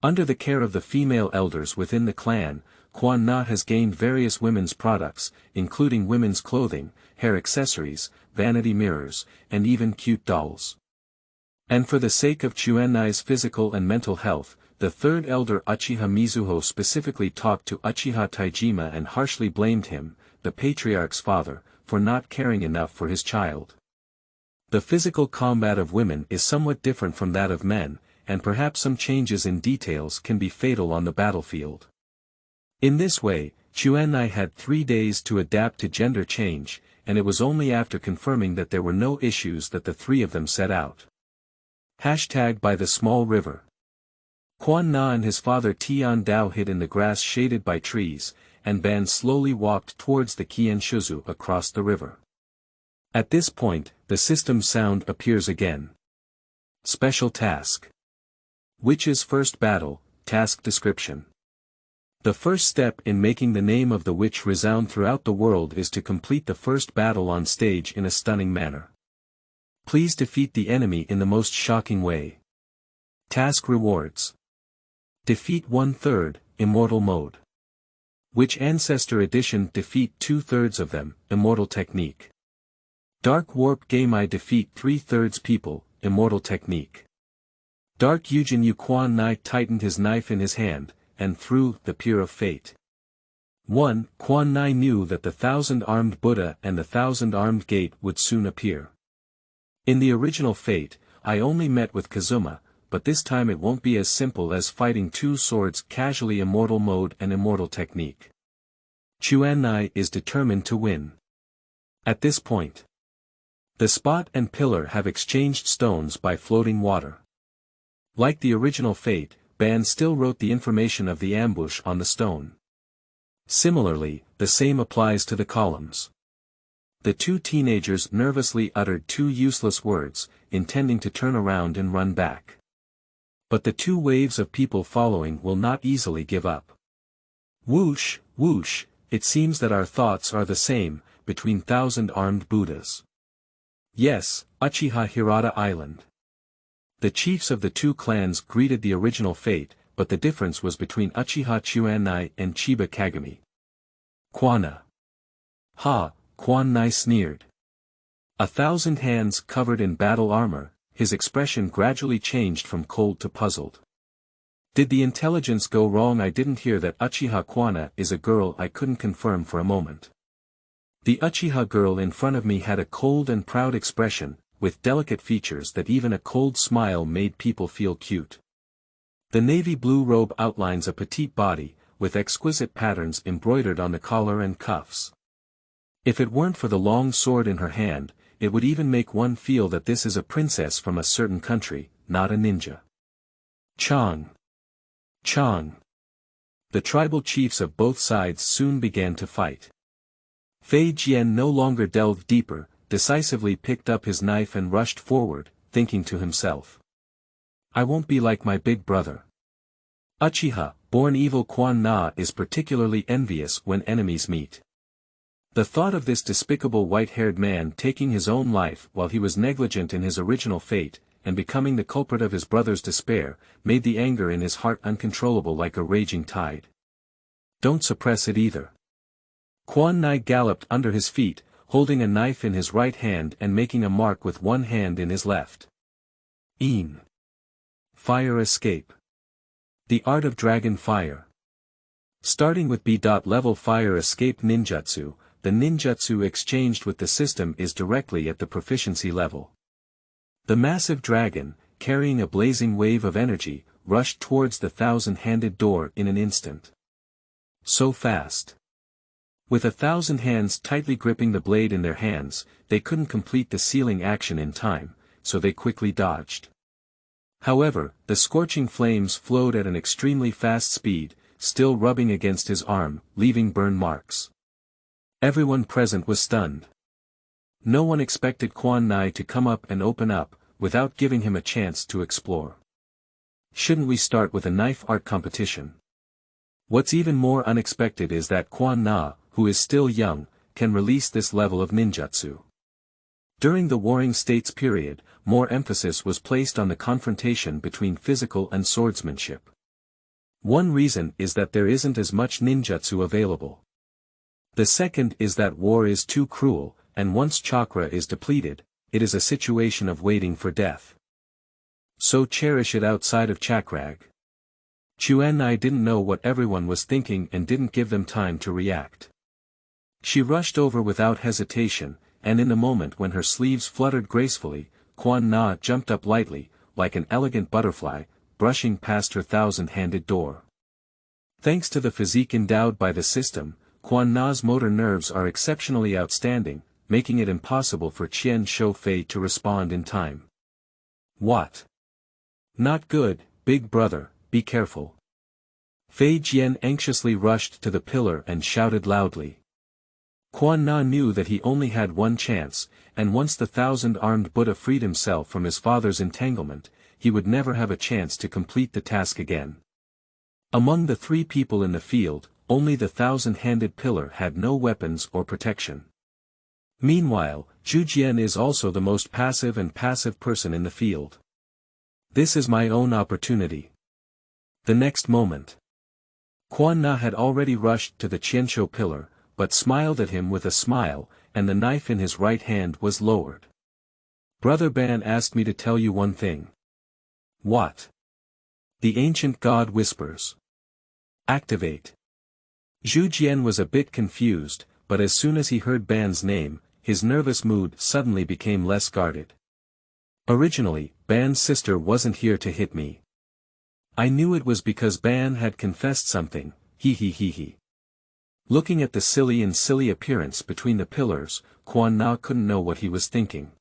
Under the care of the female elders within the clan, Quan Na has gained various women's products, including women's clothing, hair accessories, vanity mirrors, and even cute dolls. And for the sake of Quan Nai's physical and mental health, the third elder Uchiha Mizuho specifically talked to Uchiha Taijima and harshly blamed him, the patriarch's father, for not caring enough for his child. The physical combat of women is somewhat different from that of men, and perhaps some changes in details can be fatal on the battlefield. In this way, Quan Nai had 3 days to adapt to gender change, and it was only after confirming that there were no issues that the three of them set out. By the small river. Quan Na and his father Tian Dao hid in the grass shaded by trees, and Ban slowly walked towards the Qianshuzu across the river. At this point, the system sound appears again. Special task. Witch's First Battle, Task Description. The first step in making the name of the witch resound throughout the world is to complete the first battle on stage in a stunning manner. Please defeat the enemy in the most shocking way. Task rewards. Defeat 1/3, Immortal Mode. Witch Ancestor Edition defeat 2/3 of them, Immortal Technique. Dark Warp Gamai defeat 3/3 people, Immortal Technique. Dark Yujin Yu Quan Nai tightened his knife in his hand, and threw the Pier of Fate. 1. Quan Nai knew that the 1,000-armed Buddha and the 1,000-armed gate would soon appear. In the original Fate, I only met with Kazuma, but this time it won't be as simple as fighting 2 swords casually. Immortal Mode and Immortal Technique. Quan Nai is determined to win. At this point, the spot and pillar have exchanged stones by floating water. Like the original Fate, Ban still wrote the information of the ambush on the stone. Similarly, the same applies to the columns. The 2 teenagers nervously uttered 2 useless words, intending to turn around and run back. But the 2 waves of people following will not easily give up. Whoosh, whoosh, it seems that our thoughts are the same, between 1,000 armed Buddhas. Yes, Uchiha Hirata Island. The chiefs of the two clans greeted the original fate, but the difference was between Uchiha Quan Nai and Chiba Kagami. Quanna. Ha, Quan Nai sneered. 1,000 hands covered in battle armor, his expression gradually changed from cold to puzzled. Did the intelligence go wrong? I didn't hear that Uchiha Quanna is a girl. I couldn't confirm for a moment. The Uchiha girl in front of me had a cold and proud expression, with delicate features that even a cold smile made people feel cute. The navy blue robe outlines a petite body, with exquisite patterns embroidered on the collar and cuffs. If it weren't for the long sword in her hand, it would even make one feel that this is a princess from a certain country, not a ninja. Chang. Chang. The tribal chiefs of both sides soon began to fight. Fei Jian no longer delved deeper, decisively picked up his knife and rushed forward, thinking to himself. I won't be like my big brother. Uchiha, born evil Quan Na is particularly envious when enemies meet. The thought of this despicable white-haired man taking his own life while he was negligent in his original fate, and becoming the culprit of his brother's despair, made the anger in his heart uncontrollable like a raging tide. Don't suppress it either. Quan Nai galloped under his feet, holding a knife in his right hand and making a mark with one hand in his left. Een. Fire escape. The art of dragon fire. Starting with B.level fire escape ninjutsu, the ninjutsu exchanged with the system is directly at the proficiency level. The massive dragon, carrying a blazing wave of energy, rushed towards the 1,000-handed door in an instant. So fast. With 1,000 hands tightly gripping the blade in their hands, they couldn't complete the sealing action in time, so they quickly dodged. However, the scorching flames flowed at an extremely fast speed, still rubbing against his arm, leaving burn marks. Everyone present was stunned. No one expected Quan Nai to come up and open up, without giving him a chance to explore. Shouldn't we start with a knife art competition? What's even more unexpected is that Quan Na, who is still young, can release this level of ninjutsu. During the Warring States period, more emphasis was placed on the confrontation between physical and swordsmanship. One reason is that there isn't as much ninjutsu available. The second is that war is too cruel, and once chakra is depleted, it is a situation of waiting for death. So cherish it outside of chakrag. Quan Nai didn't know what everyone was thinking and didn't give them time to react. She rushed over without hesitation, and in the moment when her sleeves fluttered gracefully, Quan Na jumped up lightly, like an elegant butterfly, brushing past her 1,000-handed door. Thanks to the physique endowed by the system, Quan Na's motor nerves are exceptionally outstanding, making it impossible for Qian Shou-Fei to respond in time. What? Not good, big brother, be careful. Fei Jian anxiously rushed to the pillar and shouted loudly. Quan Na knew that he only had one chance, and once the 1,000-armed Buddha freed himself from his father's entanglement, he would never have a chance to complete the task again. Among the 3 people in the field, only the 1,000-handed pillar had no weapons or protection. Meanwhile, Zhu Jian is also the most passive and passive person in the field. This is my own opportunity. The next moment. Quan Na had already rushed to the Qianshou pillar, but smiled at him with a smile, and the knife in his right hand was lowered. Brother Ban asked me to tell you one thing. What? The ancient god whispers. Activate. Zhu Jian was a bit confused, but as soon as he heard Ban's name, his nervous mood suddenly became less guarded. Originally, Ban's sister wasn't here to hit me. I knew it was because Ban had confessed something, he. Looking at the silly appearance between the pillars, Quan Na couldn't know what he was thinking.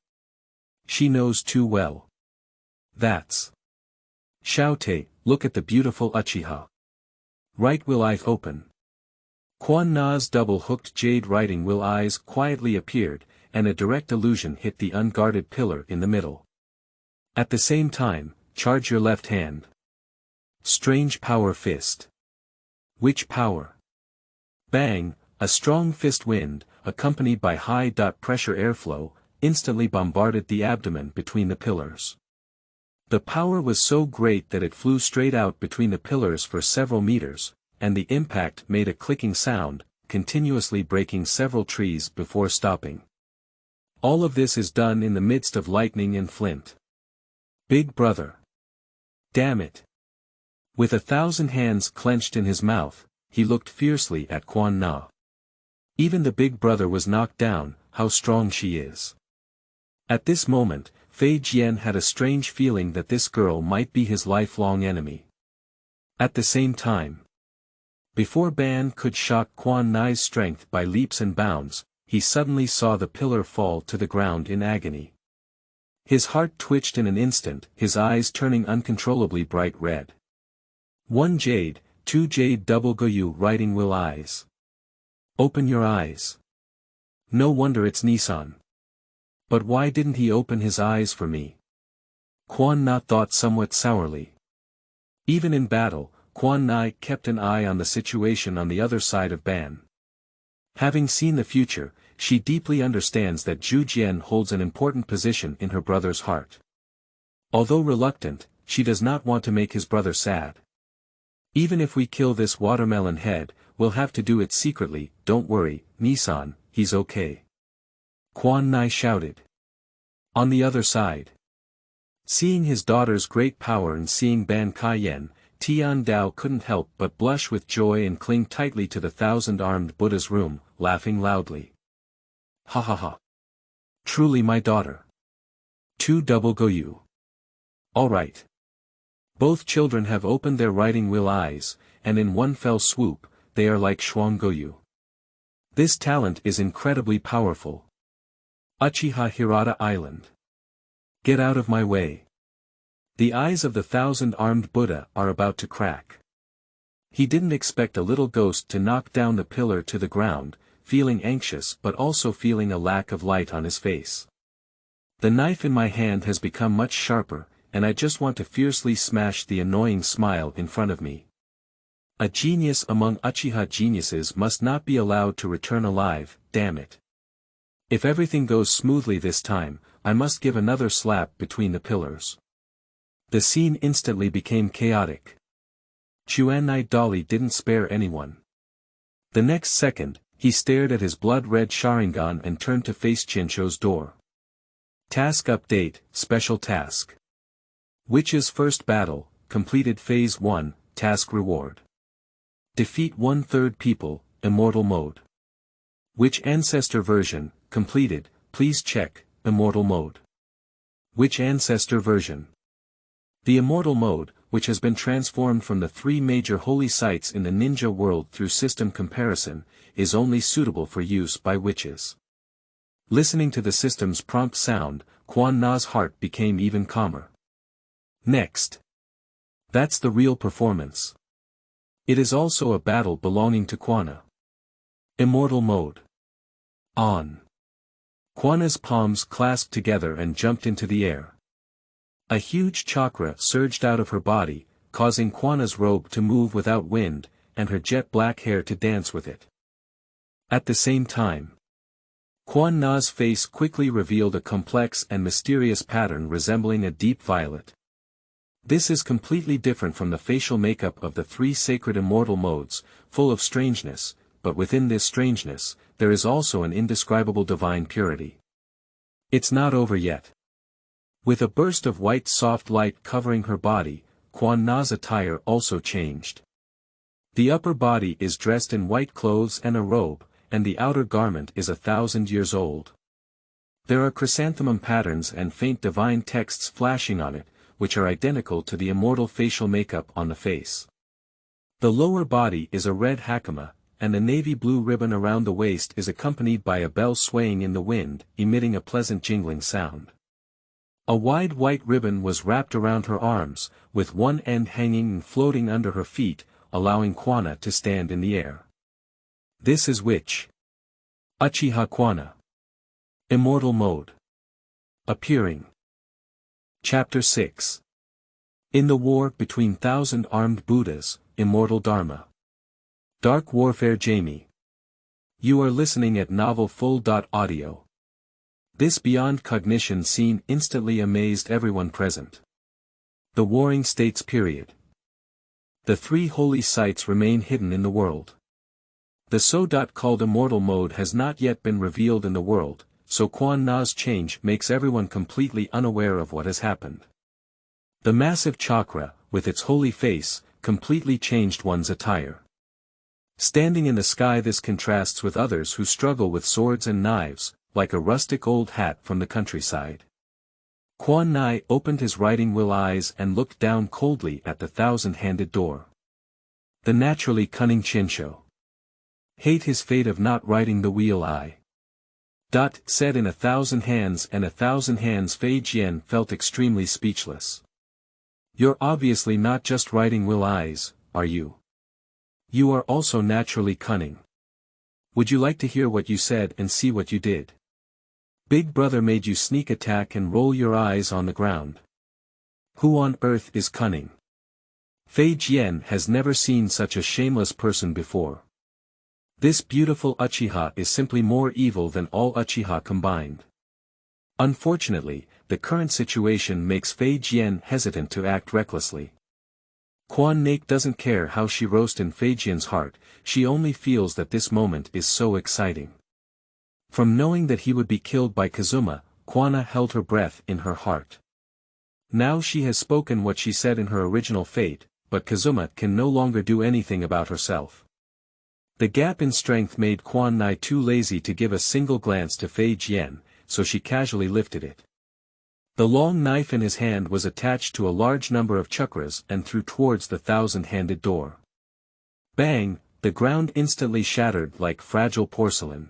She knows too well. That's. Xiaote, look at the beautiful Uchiha. Right will eye open. Quan Na's double-hooked jade writing will eyes quietly appeared, and a direct illusion hit the unguarded pillar in the middle. At the same time, charge your left hand. Strange power fist. Which power? Bang, a strong fist wind, accompanied by high-pressure airflow, instantly bombarded the abdomen between the pillars. The power was so great that it flew straight out between the pillars for several meters, and the impact made a clicking sound, continuously breaking several trees before stopping. All of this is done in the midst of lightning and flint. Big brother. Damn it. With 1,000 hands clenched in his mouth, he looked fiercely at Quan Na. Even the big brother was knocked down. How strong she is. At this moment, Fei Jian had a strange feeling that this girl might be his lifelong enemy. At the same time, before Ban could shock Quan Nai's strength by leaps and bounds, he suddenly saw the pillar fall to the ground in agony. His heart twitched in an instant, his eyes turning uncontrollably bright red. 1 jade, 2 jade double Goyu writing will eyes. Open your eyes. No wonder it's Nissan. But why didn't he open his eyes for me? Quan Na thought somewhat sourly. Even in battle, Quan Nai kept an eye on the situation on the other side of Ban. Having seen the future, she deeply understands that Zhu Jian holds an important position in her brother's heart. Although reluctant, she does not want to make his brother sad. Even if we kill this watermelon head, we'll have to do it secretly. Don't worry, Nissan, he's okay. Quan Nai shouted. On the other side. Seeing his daughter's great power and seeing Ban Kaiyan, Tian Dao couldn't help but blush with joy and cling tightly to the 1,000-armed Buddha's room, laughing loudly. Ha ha ha. Truly my daughter. 2 double Goyu. Alright. Both children have opened their writing will eyes, and in one fell swoop, they are like Shuang Goyu. This talent is incredibly powerful. Uchiha Hirata Island. Get out of my way. The eyes of the 1,000-armed Buddha are about to crack. He didn't expect a little ghost to knock down the pillar to the ground, feeling anxious but also feeling a lack of light on his face. The knife in my hand has become much sharper, and I just want to fiercely smash the annoying smile in front of me. A genius among Uchiha geniuses must not be allowed to return alive, damn it. If everything goes smoothly this time, I must give another slap between the pillars. The scene instantly became chaotic. Quan Nai Dolly didn't spare anyone. The next second, he stared at his blood-red Sharingan and turned to face Chincho's door. Task update, special task. Witch's first battle, completed phase 1, task reward. Defeat 1/3 people, Immortal mode. Witch ancestor version, completed, please check, Immortal mode. Witch ancestor version. The Immortal mode, which has been transformed from the 3 major holy sites in the ninja world through system comparison, is only suitable for use by witches. Listening to the system's prompt sound, Quan Na's heart became even calmer. Next. That's the real performance. It is also a battle belonging to Quanna. Immortal mode. On. Quanna's palms clasped together and jumped into the air. A huge chakra surged out of her body, causing Quanna's robe to move without wind, and her jet black hair to dance with it. At the same time, Quan Na's face quickly revealed a complex and mysterious pattern resembling a deep violet. This is completely different from the facial makeup of the 3 sacred immortal modes, full of strangeness, but within this strangeness, there is also an indescribable divine purity. It's not over yet. With a burst of white soft light covering her body, Quan Na's attire also changed. The upper body is dressed in white clothes and a robe, and the outer garment is 1,000 years old. There are chrysanthemum patterns and faint divine texts flashing on it, which are identical to the immortal facial makeup on the face. The lower body is a red hakama, and the navy blue ribbon around the waist is accompanied by a bell swaying in the wind, emitting a pleasant jingling sound. A wide white ribbon was wrapped around her arms, with one end hanging and floating under her feet, allowing Quanna to stand in the air. This is Witch Uchiha Quanna. Immortal mode. Appearing. Chapter 6. In the war between 1,000 armed Buddhas, Immortal Dharma. Dark Warfare Jami. You are listening at novelfull.audio. This beyond cognition scene instantly amazed everyone present. The Warring States period. The three holy sites remain hidden in the world. The so-called immortal mode has not yet been revealed in the world, so Quan Na's change makes everyone completely unaware of what has happened. The massive chakra, with its holy face, completely changed one's attire. Standing in the sky, this contrasts with others who struggle with swords and knives, like a rustic old hat from the countryside. Quan Nai opened his riding wheel eyes and looked down coldly at the thousand-handed door. The naturally cunning Chinsho. Hate his fate of not riding the wheel I. Said in 1,000 hands, and 1,000 hands. Fei Jian felt extremely speechless. You're obviously not just riding wheel eyes, are you? You are also naturally cunning. Would you like to hear what you said and see what you did? Big Brother made you sneak attack and roll your eyes on the ground. Who on earth is cunning? Fei Jian has never seen such a shameless person before. This beautiful Uchiha is simply more evil than all Uchiha combined. Unfortunately, the current situation makes Fei Jian hesitant to act recklessly. Quan Na doesn't care how she roasts in Fei Jian's heart, she only feels that this moment is so exciting. From knowing that he would be killed by Kazuma, Quanna held her breath in her heart. Now she has spoken what she said in her original fate, but Kazuma can no longer do anything about herself. The gap in strength made Quan Nai too lazy to give a single glance to Fei Jian, so she casually lifted it. The long knife in his hand was attached to a large number of chakras and threw towards the thousand-handed door. Bang! The ground instantly shattered like fragile porcelain.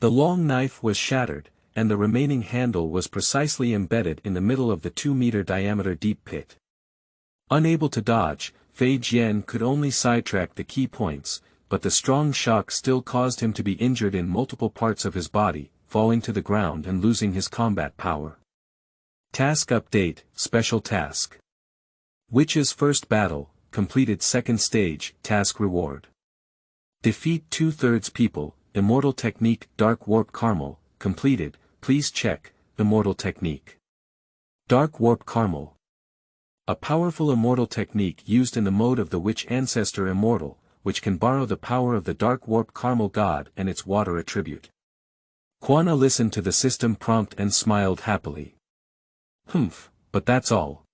The long knife was shattered, and the remaining handle was precisely embedded in the middle of the 2-meter diameter deep pit. Unable to dodge, Fei Jian could only sidetrack the key points, but the strong shock still caused him to be injured in multiple parts of his body, falling to the ground and losing his combat power. Task Update, Special Task. Witch's First Battle, completed second stage, Task Reward. Defeat 2/3 people, Immortal Technique Dark Warp Caramel, completed, please check, Immortal Technique. Dark Warp Caramel. A powerful immortal technique used in the mode of the Witch Ancestor Immortal, which can borrow the power of the Dark Warp Caramel God and its water attribute. Quanna listened to the system prompt and smiled happily. But that's all.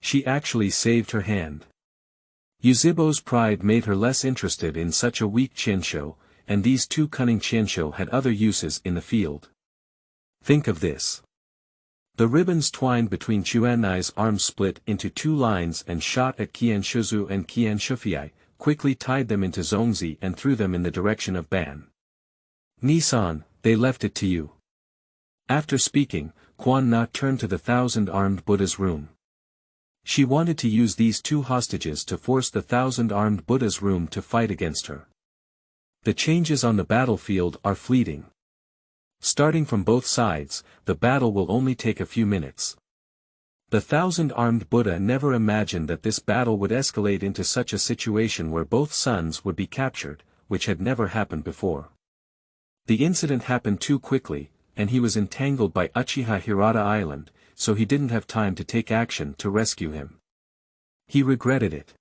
She actually saved her hand. Yuzhibo's pride made her less interested in such a weak Chinsho, and these two cunning Chinsho had other uses in the field. Think of this. The ribbons twined between Quan Nai's arms split into two lines and shot at Qian Shuzu and Qian Shufiai, quickly tied them into Zongzi and threw them in the direction of Ban. Nisan, they left it to you. After speaking, Quan Na turned to the 1,000-armed Buddha's room. She wanted to use these two hostages to force the 1,000-armed Buddha's room to fight against her. The changes on the battlefield are fleeting. Starting from both sides, the battle will only take a few minutes. The 1,000-armed Buddha never imagined that this battle would escalate into such a situation where both sons would be captured, which had never happened before. The incident happened too quickly, and he was entangled by Uchiha Hirata Island, so he didn't have time to take action to rescue him. He regretted it.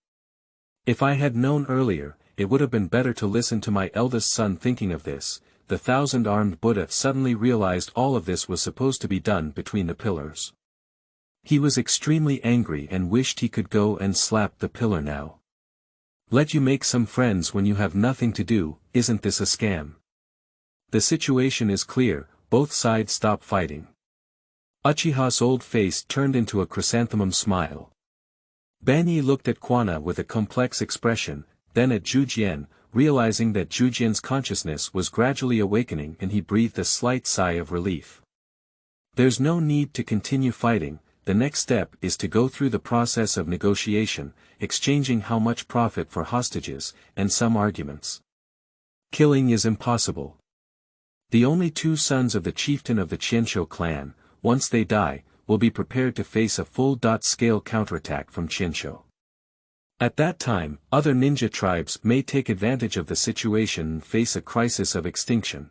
If I had known earlier, it would have been better to listen to my eldest son. Thinking of this, the 1,000-armed Buddha suddenly realized all of this was supposed to be done between the pillars. He was extremely angry and wished he could go and slap the pillar now. Let you make some friends when you have nothing to do, isn't this a scam? The situation is clear, both sides stop fighting. Uchiha's old face turned into a chrysanthemum smile. Banyi looked at Quanna with a complex expression, then at Zhujian, realizing that Zhujian's consciousness was gradually awakening, and he breathed a slight sigh of relief. There's no need to continue fighting, the next step is to go through the process of negotiation, exchanging how much profit for hostages, and some arguments. Killing is impossible. The only two sons of the chieftain of the Chinsho clan, once they die, will be prepared to face a full-scale counterattack from Chinsho. At that time, other ninja tribes may take advantage of the situation and face a crisis of extinction.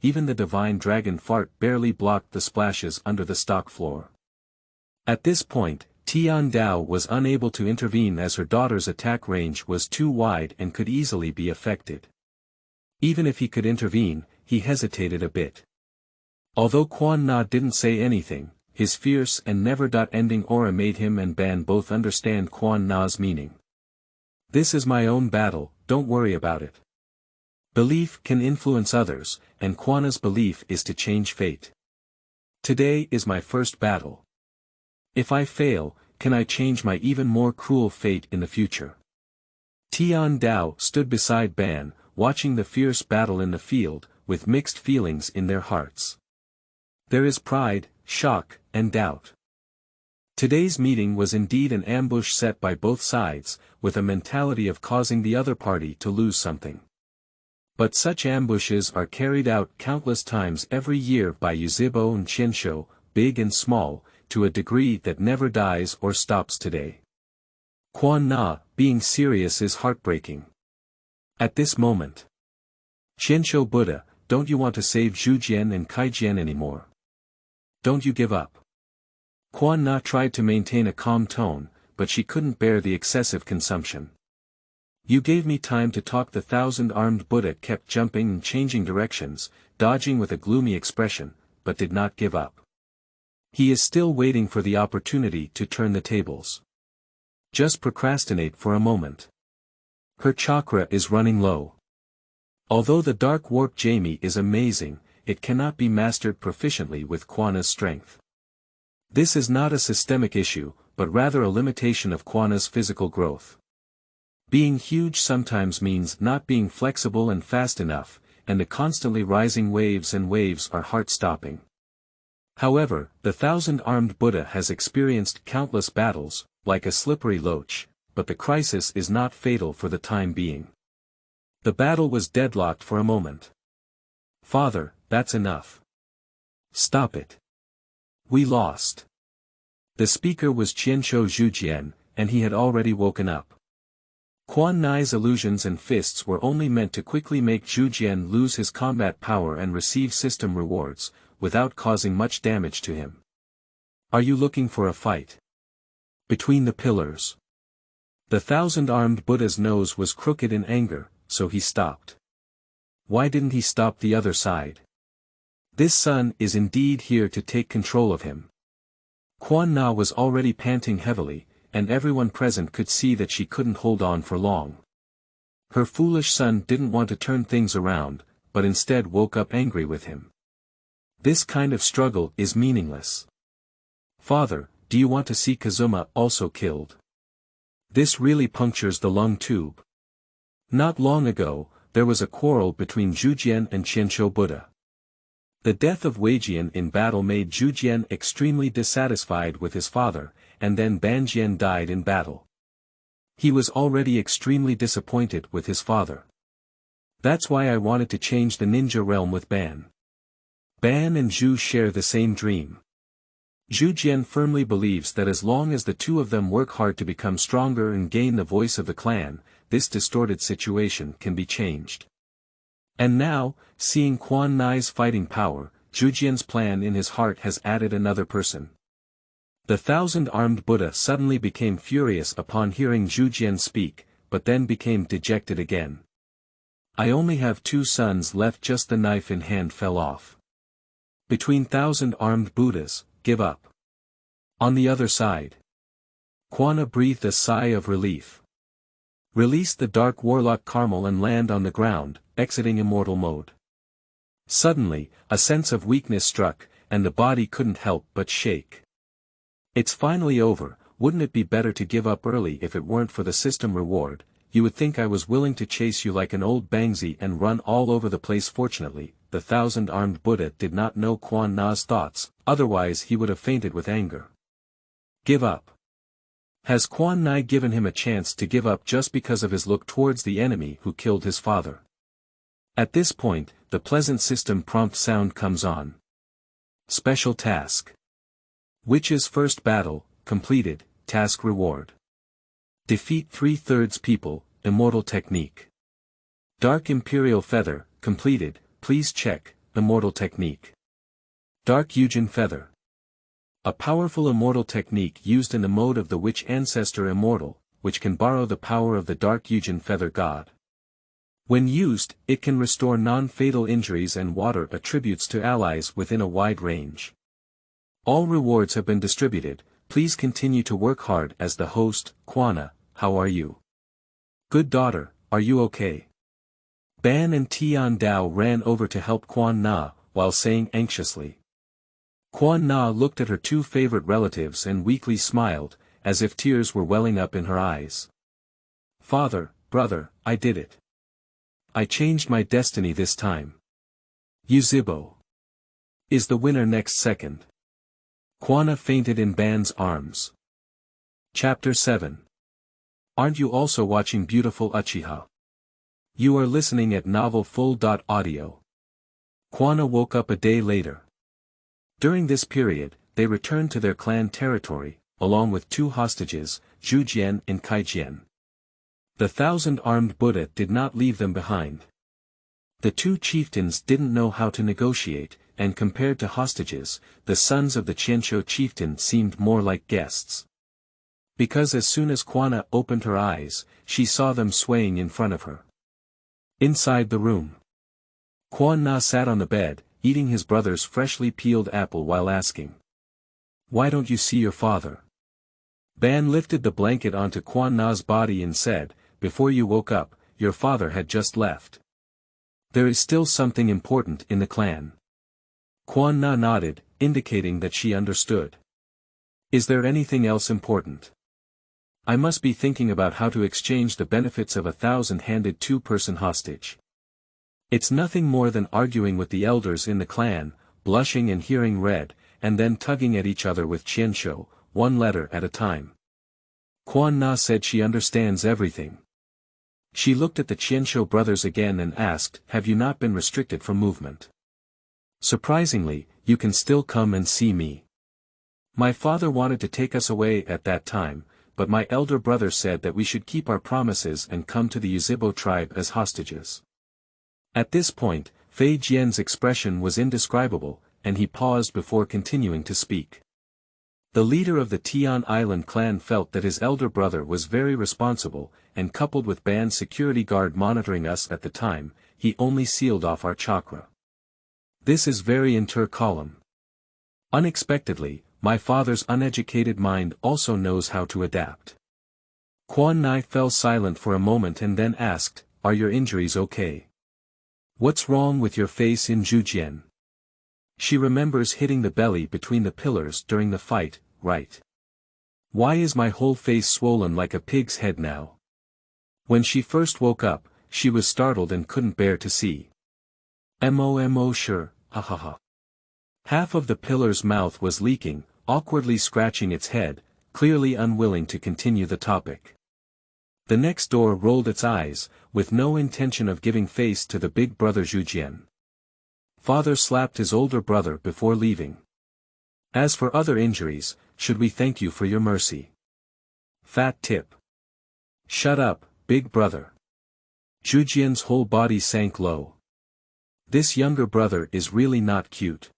even the divine dragon fart barely blocked the splashes under the stock floor. At this point, Tian Dao was unable to intervene as her daughter's attack range was too wide and could easily be affected. Even if he could intervene, he hesitated a bit. Although Quan Na didn't say anything, his fierce and never-ending aura made him and Ban both understand Quan Na's meaning. This is my own battle, don't worry about it. Belief can influence others, and Quanna's belief is to change fate. Today is my first battle. If I fail, can I change my even more cruel fate in the future? Tian Dao stood beside Ban, watching the fierce battle in the field, with mixed feelings in their hearts. There is pride, shock, and doubt. Today's meeting was indeed an ambush set by both sides, with a mentality of causing the other party to lose something. But such ambushes are carried out countless times every year by Yuzhibo and Qianshou, big and small, to a degree that never dies or stops today. Quan Na, being serious is heartbreaking. At this moment. Qianshou Buddha, don't you want to save Zhujian and Kaijian anymore? Don't you give up? Quan Na tried to maintain a calm tone, but she couldn't bear the excessive consumption. You gave me time to talk. The thousand-armed Buddha kept jumping and changing directions, dodging with a gloomy expression, but did not give up. He is still waiting for the opportunity to turn the tables. Just procrastinate for a moment. Her chakra is running low. Although the dark warp Jami is amazing, it cannot be mastered proficiently with Quanna's strength. This is not a systemic issue, but rather a limitation of Quanna's physical growth. Being huge sometimes means not being flexible and fast enough, and the constantly rising waves are heart-stopping. However, the thousand-armed Buddha has experienced countless battles, like a slippery loach, but the crisis is not fatal for the time being. The battle was deadlocked for a moment. Father, that's enough. Stop it. We lost. The speaker was Qianshou Zhujian, and he had already woken up. Quan Nai's illusions and fists were only meant to quickly make Zhujian lose his combat power and receive system rewards, without causing much damage to him. Are you looking for a fight? Between the pillars. The thousand-armed Buddha's nose was crooked in anger, so he stopped. Why didn't he stop the other side? This son is indeed here to take control of him. Quan Na was already panting heavily, and everyone present could see that she couldn't hold on for long. Her foolish son didn't want to turn things around, but instead woke up angry with him. This kind of struggle is meaningless. Father, do you want to see Kazuma also killed? This really punctures the lung tube. Not long ago, there was a quarrel between Zhujian and Qianshou Buddha. The death of Weijian in battle made Zhujian extremely dissatisfied with his father, and then Banjian died in battle. He was already extremely disappointed with his father. That's why I wanted to change the ninja realm with Ban. Ban and Zhu share the same dream. Zhujian firmly believes that as long as the two of them work hard to become stronger and gain the voice of the clan, this distorted situation can be changed. And now, seeing Quan Nai's fighting power, Zhujian's plan in his heart has added another person. The thousand-armed Buddha suddenly became furious upon hearing Zhujian speak, but then became dejected again. I only have 2 sons left. Just the knife in hand fell off. Between thousand-armed Buddhas, give up. On the other side. Quanna breathed a sigh of relief. Release the dark warlock Carmel and land on the ground, exiting immortal mode. Suddenly, a sense of weakness struck, and the body couldn't help but shake. It's finally over. Wouldn't it be better to give up early? If it weren't for the system reward, you would think I was willing to chase you like an old Bangzi and run all over the place. Fortunately, the thousand-armed Buddha did not know Quan Na's thoughts, otherwise he would have fainted with anger. Give up. Has Quan Nai given him a chance to give up just because of his look towards the enemy who killed his father? At this point, the pleasant system prompt sound comes on. Special task. Witch's first battle, completed, task reward. Defeat 3/3 people, immortal technique. Dark Imperial feather, completed, please check, Immortal Technique. Dark Yujin Feather. A powerful immortal technique used in the mode of the witch ancestor Immortal, which can borrow the power of the Dark Yujin Feather god. When used, it can restore non-fatal injuries and water attributes to allies within a wide range. All rewards have been distributed. Please continue to work hard. As the host, Quan Na, how are you? Good daughter, are you okay? Ban and Tian Dao ran over to help Quan Na, while saying anxiously. Quan Na looked at her two favorite relatives and weakly smiled, as if tears were welling up in her eyes. Father, brother, I did it. I changed my destiny this time. Uchiha is the winner next second. Quan Na fainted in Ban's arms. Chapter 7. Aren't you also watching Beautiful Uchiha? You are listening at Novel Full.audio. Quan Na woke up a day later. During this period, they returned to their clan territory, along with 2 hostages, Zhujian and Kaijian. The 1,000-armed Buddha did not leave them behind. The 2 chieftains didn't know how to negotiate, and compared to hostages, the sons of the Qianshou chieftain seemed more like guests. Because as soon as Quan Na opened her eyes, she saw them swaying in front of her. Inside the room, Quan Na sat on the bed, eating his brother's freshly peeled apple while asking. Why don't you see your father? Ban lifted the blanket onto Quan Na's body and said, before you woke up, your father had just left. There is still something important in the clan. Quan Na nodded, indicating that she understood. Is there anything else important? I must be thinking about how to exchange the benefits of 1,000-handed 2-person hostage. It's nothing more than arguing with the elders in the clan, blushing and hearing red, and then tugging at each other with Qianshou, 1 letter at a time. Quan Na said she understands everything. She looked at the Qianshou brothers again and asked, have you not been restricted from movement? Surprisingly, you can still come and see me. My father wanted to take us away at that time, but my elder brother said that we should keep our promises and come to the Uchiha tribe as hostages. At this point, Fei Jian's expression was indescribable, and he paused before continuing to speak. The leader of the Tian Island clan felt that his elder brother was very responsible, and coupled with Ban's security guard monitoring us at the time, he only sealed off our chakra. This is very inter-column. Unexpectedly, my father's uneducated mind also knows how to adapt. Quan Nai fell silent for a moment and then asked, are your injuries okay? What's wrong with your face in Zhujian? She remembers hitting the belly between the pillars during the fight, right? Why is my whole face swollen like a pig's head now? When she first woke up, she was startled and couldn't bear to see. Mo sure, ha ha ha. Half of the pillar's mouth was leaking, awkwardly scratching its head, clearly unwilling to continue the topic. The next door rolled its eyes, with no intention of giving face to the big brother Zhujian. Father slapped his older brother before leaving. As for other injuries, should we thank you for your mercy? Fat tip. Shut up, big brother. Zhujian's whole body sank low. This younger brother is really not cute.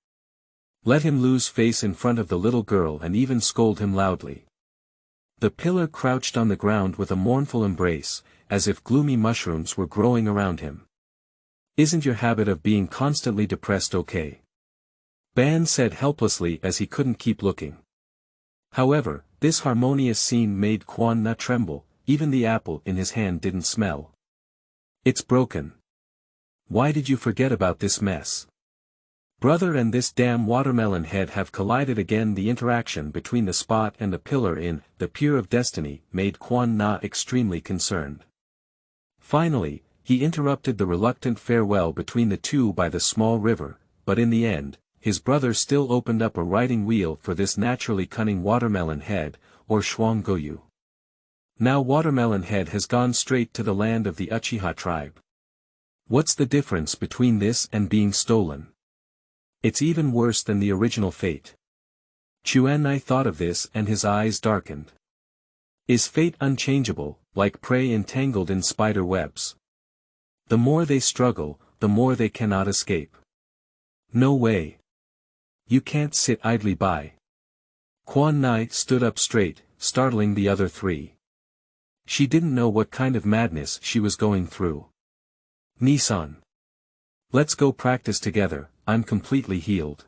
Let him lose face in front of the little girl and even scold him loudly. The pillar crouched on the ground with a mournful embrace, as if gloomy mushrooms were growing around him. Isn't your habit of being constantly depressed okay? Ban said helplessly as he couldn't keep looking. However, this harmonious scene made Quan Na tremble, even the apple in his hand didn't smell. It's broken. Why did you forget about this mess? Brother and this damn watermelon head have collided again. The interaction between the spot and the pillar in The Pier of Destiny made Quan Na extremely concerned. Finally, he interrupted the reluctant farewell between the two by the small river, but in the end, his brother still opened up a riding wheel for this naturally cunning watermelon head, or Shuang Goyu. Now Watermelon Head has gone straight to the land of the Uchiha tribe. What's the difference between this and being stolen? It's even worse than the original fate. Quan Nai thought of this and his eyes darkened. Is fate unchangeable, like prey entangled in spider webs? The more they struggle, the more they cannot escape. No way. You can't sit idly by. Quan Nai stood up straight, startling the other three. She didn't know what kind of madness she was going through. Nissan. Let's go practice together, I'm completely healed.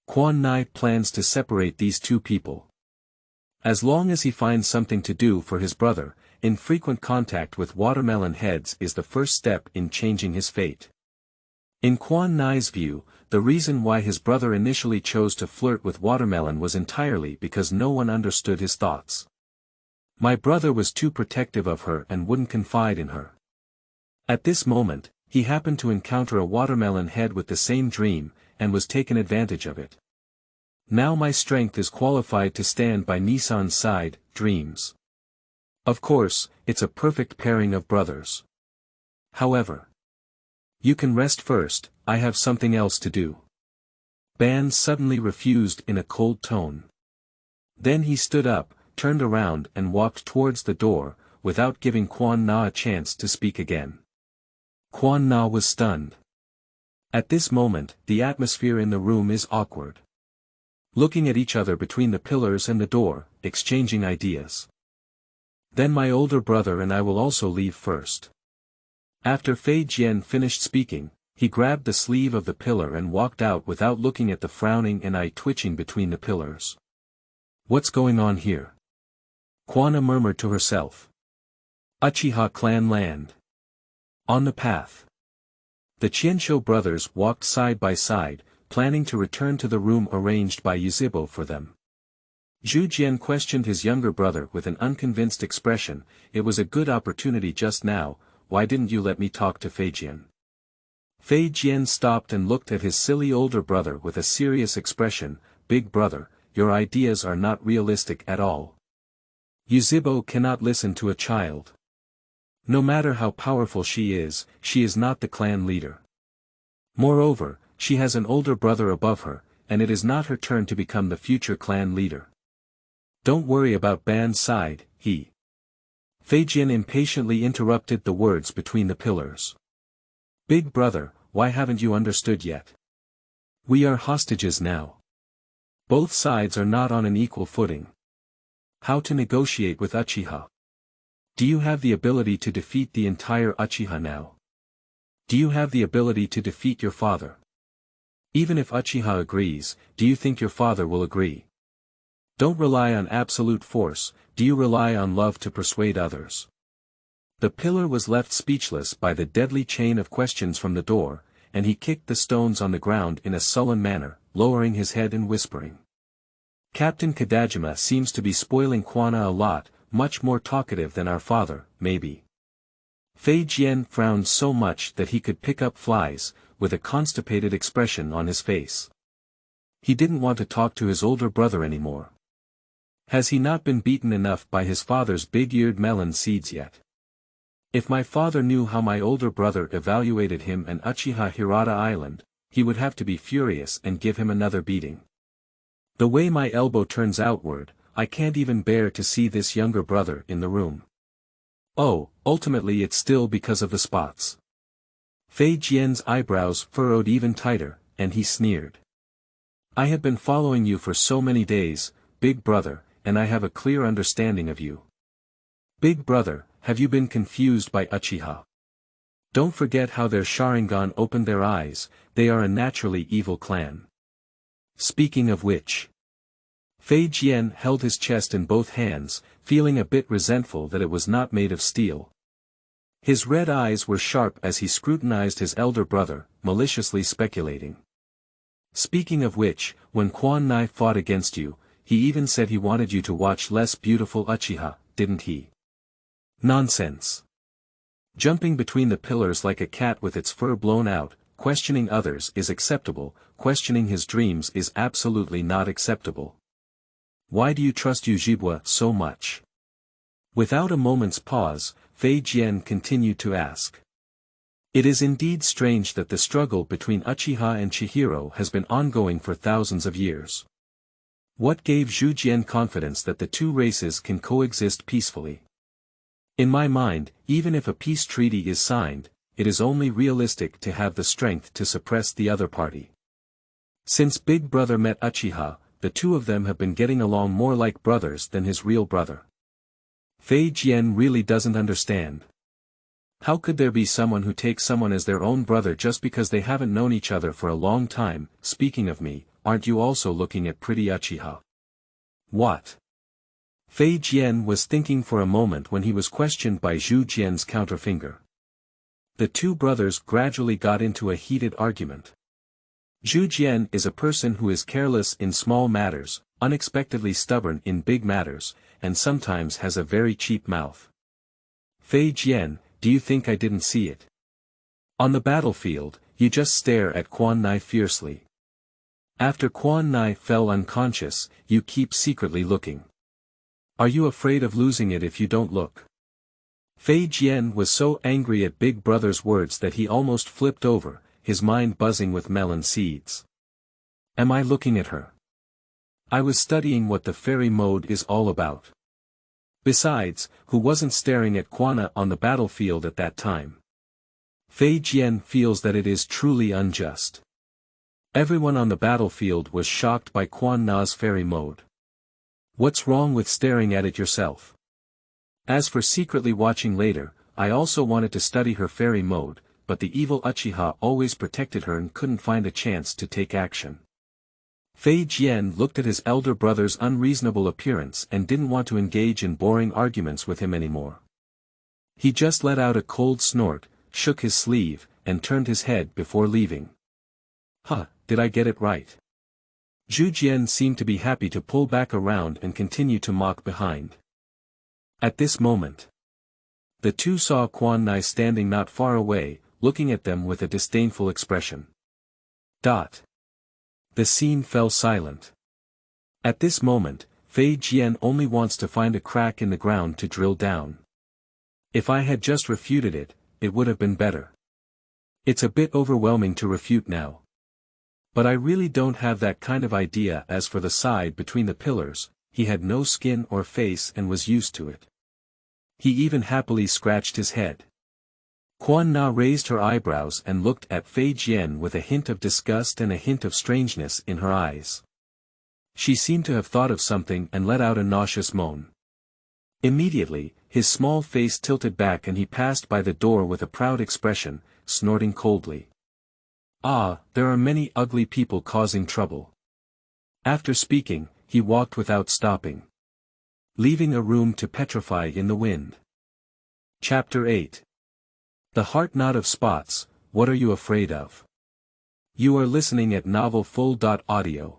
Quan Nai plans to separate these two people. As long as he finds something to do for his brother, infrequent contact with watermelon heads is the first step in changing his fate. In Quan Nai's view, the reason why his brother initially chose to flirt with watermelon was entirely because no one understood his thoughts. My brother was too protective of her and wouldn't confide in her. At this moment, he happened to encounter a watermelon head with the same dream, and was taken advantage of it. Now my strength is qualified to stand by Nissan's side, dreams. Of course, it's a perfect pairing of brothers. However, you can rest first, I have something else to do. Ban suddenly refused in a cold tone. Then he stood up, turned around and walked towards the door, without giving Quan Na a chance to speak again. Quan Na was stunned. At this moment, the atmosphere in the room is awkward. Looking at each other between the pillars and the door, exchanging ideas. Then my older brother and I will also leave first. After Fei Jian finished speaking, he grabbed the sleeve of the pillar and walked out without looking at the frowning and eye twitching between the pillars. What's going on here? Quanna murmured to herself. Uchiha clan land. On the path. The Qianshou brothers walked side by side, planning to return to the room arranged by Yuzhibo for them. Zhu Jian questioned his younger brother with an unconvinced expression. It was a good opportunity just now, why didn't you let me talk to Fei Jian? Fei Jian stopped and looked at his silly older brother with a serious expression. Big brother, your ideas are not realistic at all. Yuzhibo cannot listen to a child. No matter how powerful she is not the clan leader. Moreover, she has an older brother above her, and it is not her turn to become the future clan leader. Don't worry about Ban's side, he. Fei Jian impatiently interrupted the words between the pillars. Big brother, why haven't you understood yet? We are hostages now. Both sides are not on an equal footing. How to negotiate with Uchiha? Do you have the ability to defeat the entire Uchiha now? Do you have the ability to defeat your father? Even if Uchiha agrees, do you think your father will agree? Don't rely on absolute force, do you rely on love to persuade others? The pillar was left speechless by the deadly chain of questions from the door, and he kicked the stones on the ground in a sullen manner, lowering his head and whispering. Captain Kadajima seems to be spoiling Quanna a lot, much more talkative than our father, maybe. Fei Jian frowned so much that he could pick up flies, with a constipated expression on his face. He didn't want to talk to his older brother anymore. Has he not been beaten enough by his father's big-eared melon seeds yet? If my father knew how my older brother evaluated him and Uchiha Hirata Island, he would have to be furious and give him another beating. The way my elbow turns outward, I can't even bear to see this younger brother in the room. Oh, ultimately it's still because of the spots. Fei Jian's eyebrows furrowed even tighter, and he sneered. I have been following you for so many days, big brother, and I have a clear understanding of you. Big brother, have you been confused by Uchiha? Don't forget how their Sharingan opened their eyes, they are a naturally evil clan. Speaking of which. Fei Jian held his chest in both hands, feeling a bit resentful that it was not made of steel. His red eyes were sharp as he scrutinized his elder brother, maliciously speculating. Speaking of which, when Quan Nai fought against you, he even said he wanted you to watch less Beautiful Uchiha, didn't he? Nonsense. Jumping between the pillars like a cat with its fur blown out, questioning others is acceptable, questioning his dreams is absolutely not acceptable. Why do you trust Yuzhibo so much? Without a moment's pause, Fei Jian continued to ask. It is indeed strange that the struggle between Uchiha and Chihiro has been ongoing for thousands of years. What gave Zhu Jian confidence that the two races can coexist peacefully? In my mind, even if a peace treaty is signed, it is only realistic to have the strength to suppress the other party. Since Big Brother met Uchiha, the two of them have been getting along more like brothers than his real brother. Fei Jian really doesn't understand. How could there be someone who takes someone as their own brother just because they haven't known each other for a long time? Speaking of me, aren't you also looking at pretty Uchiha? What? Fei Jian was thinking for a moment when he was questioned by Zhu Jian's counterfinger. The two brothers gradually got into a heated argument. Zhu Jian is a person who is careless in small matters, unexpectedly stubborn in big matters, and sometimes has a very cheap mouth. Fei Jian, do you think I didn't see it? On the battlefield, you just stare at Quan Nai fiercely. After Quan Nai fell unconscious, you keep secretly looking. Are you afraid of losing it if you don't look? Fei Jian was so angry at Big Brother's words that he almost flipped over, his mind buzzing with melon seeds. Am I looking at her? I was studying what the fairy mode is all about. Besides, who wasn't staring at Quan Na on the battlefield at that time? Fei Jian feels that it is truly unjust. Everyone on the battlefield was shocked by Quan Na's fairy mode. What's wrong with staring at it yourself? As for secretly watching later, I also wanted to study her fairy mode, but the evil Uchiha always protected her and couldn't find a chance to take action. Fei Jian looked at his elder brother's unreasonable appearance and didn't want to engage in boring arguments with him anymore. He just let out a cold snort, shook his sleeve, and turned his head before leaving. Huh, did I get it right? Zhu Jian seemed to be happy to pull back around and continue to mock behind. At this moment, the two saw Quan Nai standing not far away, looking at them with a disdainful expression. The scene fell silent. At this moment, Fei Jian only wants to find a crack in the ground to drill down. If I had just refuted it, it would have been better. It's a bit overwhelming to refute now. But I really don't have that kind of idea. As for the side between the pillars, he had no skin or face and was used to it. He even happily scratched his head. Quan Na raised her eyebrows and looked at Fei Jian with a hint of disgust and a hint of strangeness in her eyes. She seemed to have thought of something and let out a nauseous moan. Immediately, his small face tilted back and he passed by the door with a proud expression, snorting coldly. Ah, there are many ugly people causing trouble. After speaking, he walked without stopping, leaving a room to petrify in the wind. Chapter 8. The Heart Knot of Spots, What Are You Afraid Of? You are listening at Novel Full.audio.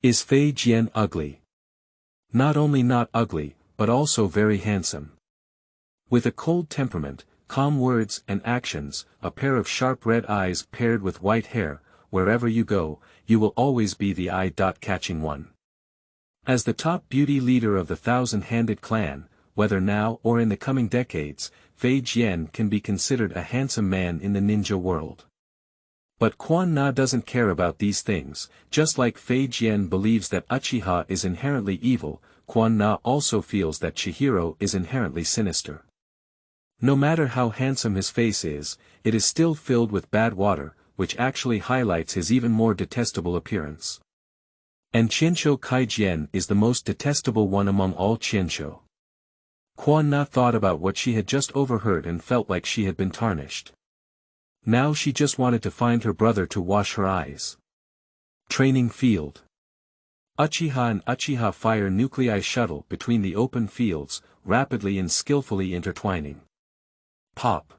Is Fei Jian ugly? Not only not ugly, but also very handsome. With a cold temperament, calm words and actions, a pair of sharp red eyes paired with white hair, wherever you go, you will always be the eye-catching one. As the top beauty leader of the thousand-handed clan, whether now or in the coming decades, Fei Jian can be considered a handsome man in the ninja world. But Quan Na doesn't care about these things. Just like Fei Jian believes that Uchiha is inherently evil, Quan Na also feels that Chihiro is inherently sinister. No matter how handsome his face is, it is still filled with bad water, which actually highlights his even more detestable appearance. And Qianshou Kaijian is the most detestable one among all Qianshou. Quan Na thought about what she had just overheard and felt like she had been tarnished. Now she just wanted to find her brother to wash her eyes. Training field. Uchiha and Uchiha fire nuclei shuttle between the open fields, rapidly and skillfully intertwining. Pop.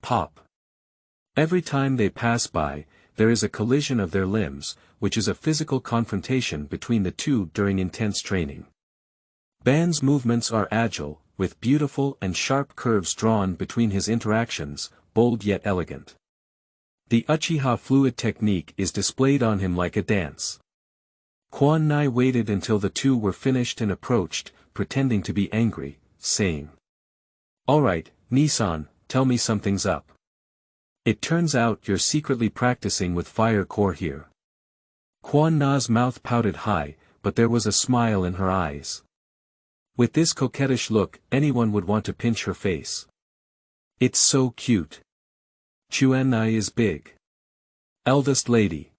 Pop. Every time they pass by, there is a collision of their limbs, which is a physical confrontation between the two during intense training. Ban's movements are agile, with beautiful and sharp curves drawn between his interactions, bold yet elegant. The Uchiha fluid technique is displayed on him like a dance. Quan Nai waited until the two were finished and approached, pretending to be angry, saying, "Alright, Nisan, tell me something's up. It turns out you're secretly practicing with fire core here." Quan Na's mouth pouted high, but there was a smile in her eyes. With this coquettish look, anyone would want to pinch her face. It's so cute. Quan Nai is big. Eldest lady.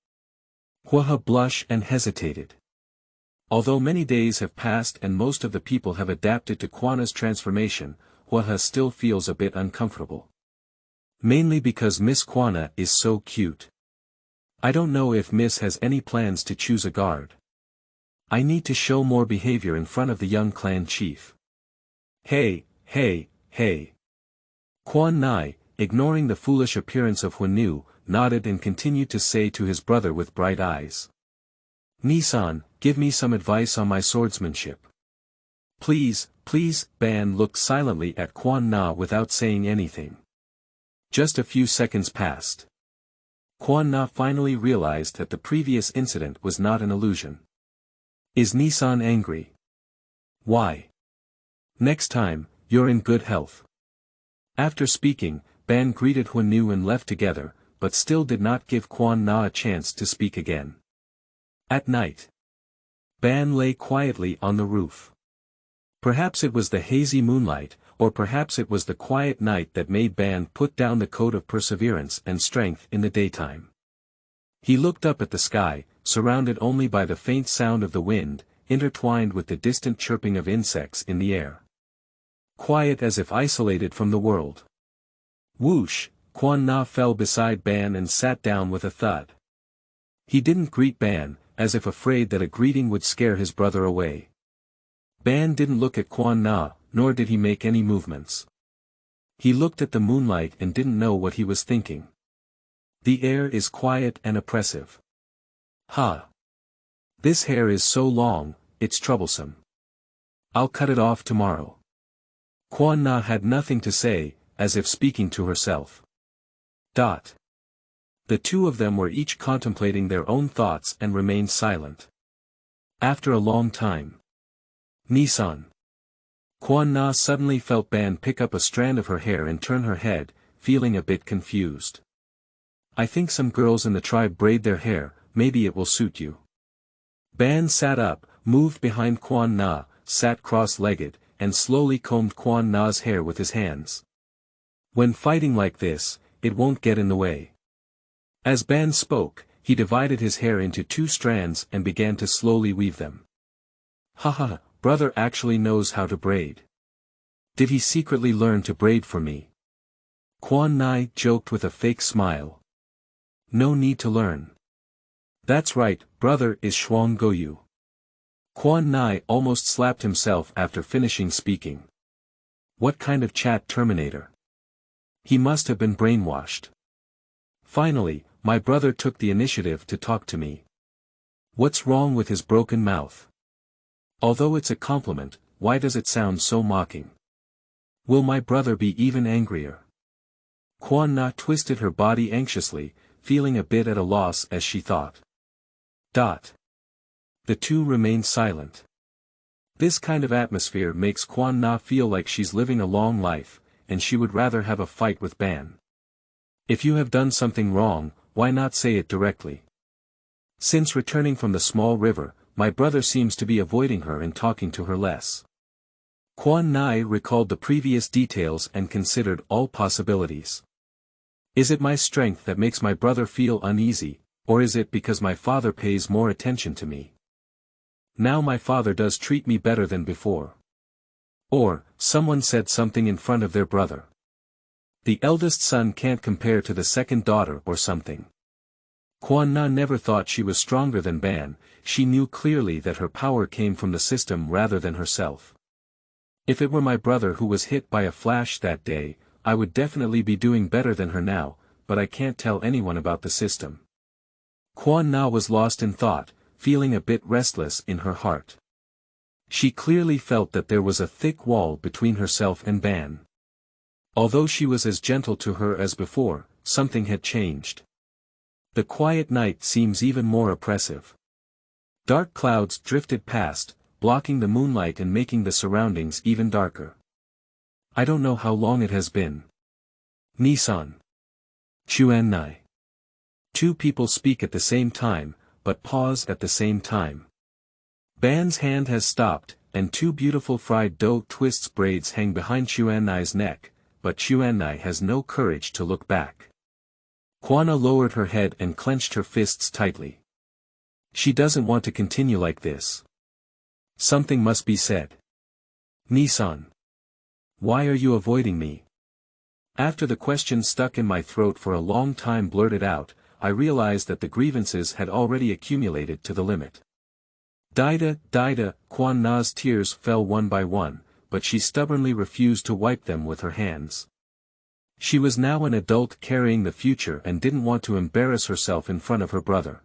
Hua blushed and hesitated. Although many days have passed and most of the people have adapted to Quanna's transformation, Hua still feels a bit uncomfortable. Mainly because Miss Quanna is so cute. I don't know if Miss has any plans to choose a guard. I need to show more behavior in front of the young clan chief. Hey. Quan Nai, ignoring the foolish appearance of Huanu, nodded and continued to say to his brother with bright eyes. Nisan, give me some advice on my swordsmanship. Please. Ban looked silently at Quan Na without saying anything. Just a few seconds passed. Quan Na finally realized that the previous incident was not an illusion. Is Nisan angry? Why? Next time, you're in good health. After speaking, Ban greeted Huanu and left together, but still did not give Quan Na a chance to speak again. At night, Ban lay quietly on the roof. Perhaps it was the hazy moonlight, or perhaps it was the quiet night that made Ban put down the coat of perseverance and strength in the daytime. He looked up at the sky, surrounded only by the faint sound of the wind, intertwined with the distant chirping of insects in the air. Quiet as if isolated from the world. Whoosh, Quan Na fell beside Ban and sat down with a thud. He didn't greet Ban, as if afraid that a greeting would scare his brother away. Ban didn't look at Quan Na, nor did he make any movements. He looked at the moonlight and didn't know what he was thinking. The air is quiet and oppressive. This hair is so long, it's troublesome. I'll cut it off tomorrow. Quan Na had nothing to say, as if speaking to herself. The two of them were each contemplating their own thoughts and remained silent. After a long time. Nisan. Quan Na suddenly felt Ban pick up a strand of her hair and turn her head, feeling a bit confused. I think some girls in the tribe braid their hair, maybe it will suit you. Ban sat up, moved behind Quan Na, sat cross-legged, and slowly combed Quan Na's hair with his hands. When fighting like this, it won't get in the way. As Ban spoke, he divided his hair into 2 strands and began to slowly weave them. Brother actually knows how to braid. Did he secretly learn to braid for me? Quan Nai joked with a fake smile. No need to learn. That's right, brother is Shuang Goyu. Quan Nai almost slapped himself after finishing speaking. What kind of chat terminator? He must have been brainwashed. Finally, my brother took the initiative to talk to me. What's wrong with his broken mouth? Although it's a compliment, why does it sound so mocking? Will my brother be even angrier? Quan Na twisted her body anxiously, feeling a bit at a loss as she thought. The two remained silent. This kind of atmosphere makes Quan Na feel like she's living a long life, and she would rather have a fight with Ban. If you have done something wrong, why not say it directly? Since returning from the small river, my brother seems to be avoiding her and talking to her less. Quan Nai recalled the previous details and considered all possibilities. Is it my strength that makes my brother feel uneasy, or is it because my father pays more attention to me? Now my father does treat me better than before. Or, someone said something in front of their brother. The eldest son can't compare to the second daughter or something. Quan Na never thought she was stronger than Ban, she knew clearly that her power came from the system rather than herself. If it were my brother who was hit by a flash that day, I would definitely be doing better than her now, but I can't tell anyone about the system. Quan Na was lost in thought, feeling a bit restless in her heart. She clearly felt that there was a thick wall between herself and Ban. Although she was as gentle to her as before, something had changed. The quiet night seems even more oppressive. Dark clouds drifted past, blocking the moonlight and making the surroundings even darker. I don't know how long it has been. Nisan. Quan Nai. Two people speak at the same time, but pause at the same time. Ban's hand has stopped, and 2 beautiful fried dough twists braids hang behind Quan Nai's neck, but Quan Nai has no courage to look back. Quanna lowered her head and clenched her fists tightly. She doesn't want to continue like this. Something must be said. Nissan. Why are you avoiding me? After the question stuck in my throat for a long time blurted out, I realized that the grievances had already accumulated to the limit. Dida, Quan Na's tears fell one by one, but she stubbornly refused to wipe them with her hands. She was now an adult carrying the future and didn't want to embarrass herself in front of her brother.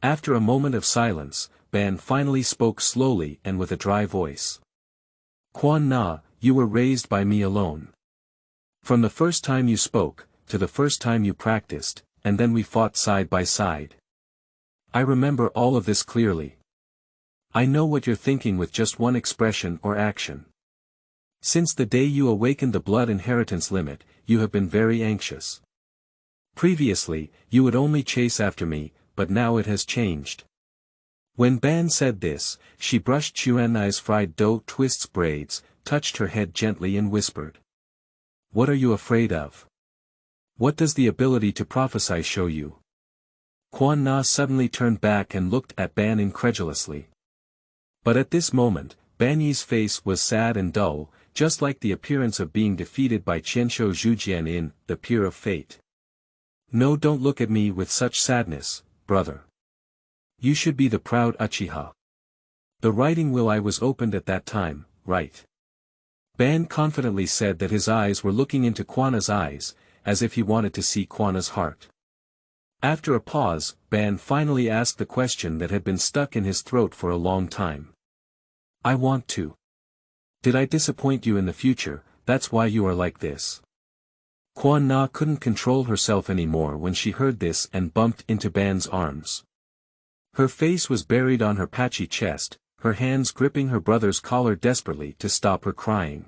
After a moment of silence, Ban finally spoke slowly and with a dry voice. Quan Na, you were raised by me alone. From the first time you spoke, to the first time you practiced, and then we fought side by side. I remember all of this clearly. I know what you're thinking with just one expression or action. Since the day you awakened the blood inheritance limit, you have been very anxious. Previously, you would only chase after me, but now it has changed. When Ban said this, she brushed Quan Nai's fried dough twists braids, touched her head gently and whispered. What are you afraid of? What does the ability to prophesy show you? Quan Na suddenly turned back and looked at Ban incredulously. But at this moment, Ban Yi's face was sad and dull, just like the appearance of being defeated by Qianshou Zhujian in The Pier of Fate. No, don't look at me with such sadness, brother. You should be the proud Uchiha. The writing will I was opened at that time, right? Ban confidently said that his eyes were looking into Quanna's eyes, as if he wanted to see Quanna's heart. After a pause, Ban finally asked the question that had been stuck in his throat for a long time. I want to. Did I disappoint you in the future, that's why you are like this? Quan Na couldn't control herself anymore when she heard this and bumped into Ban's arms. Her face was buried on her patchy chest, her hands gripping her brother's collar desperately to stop her crying.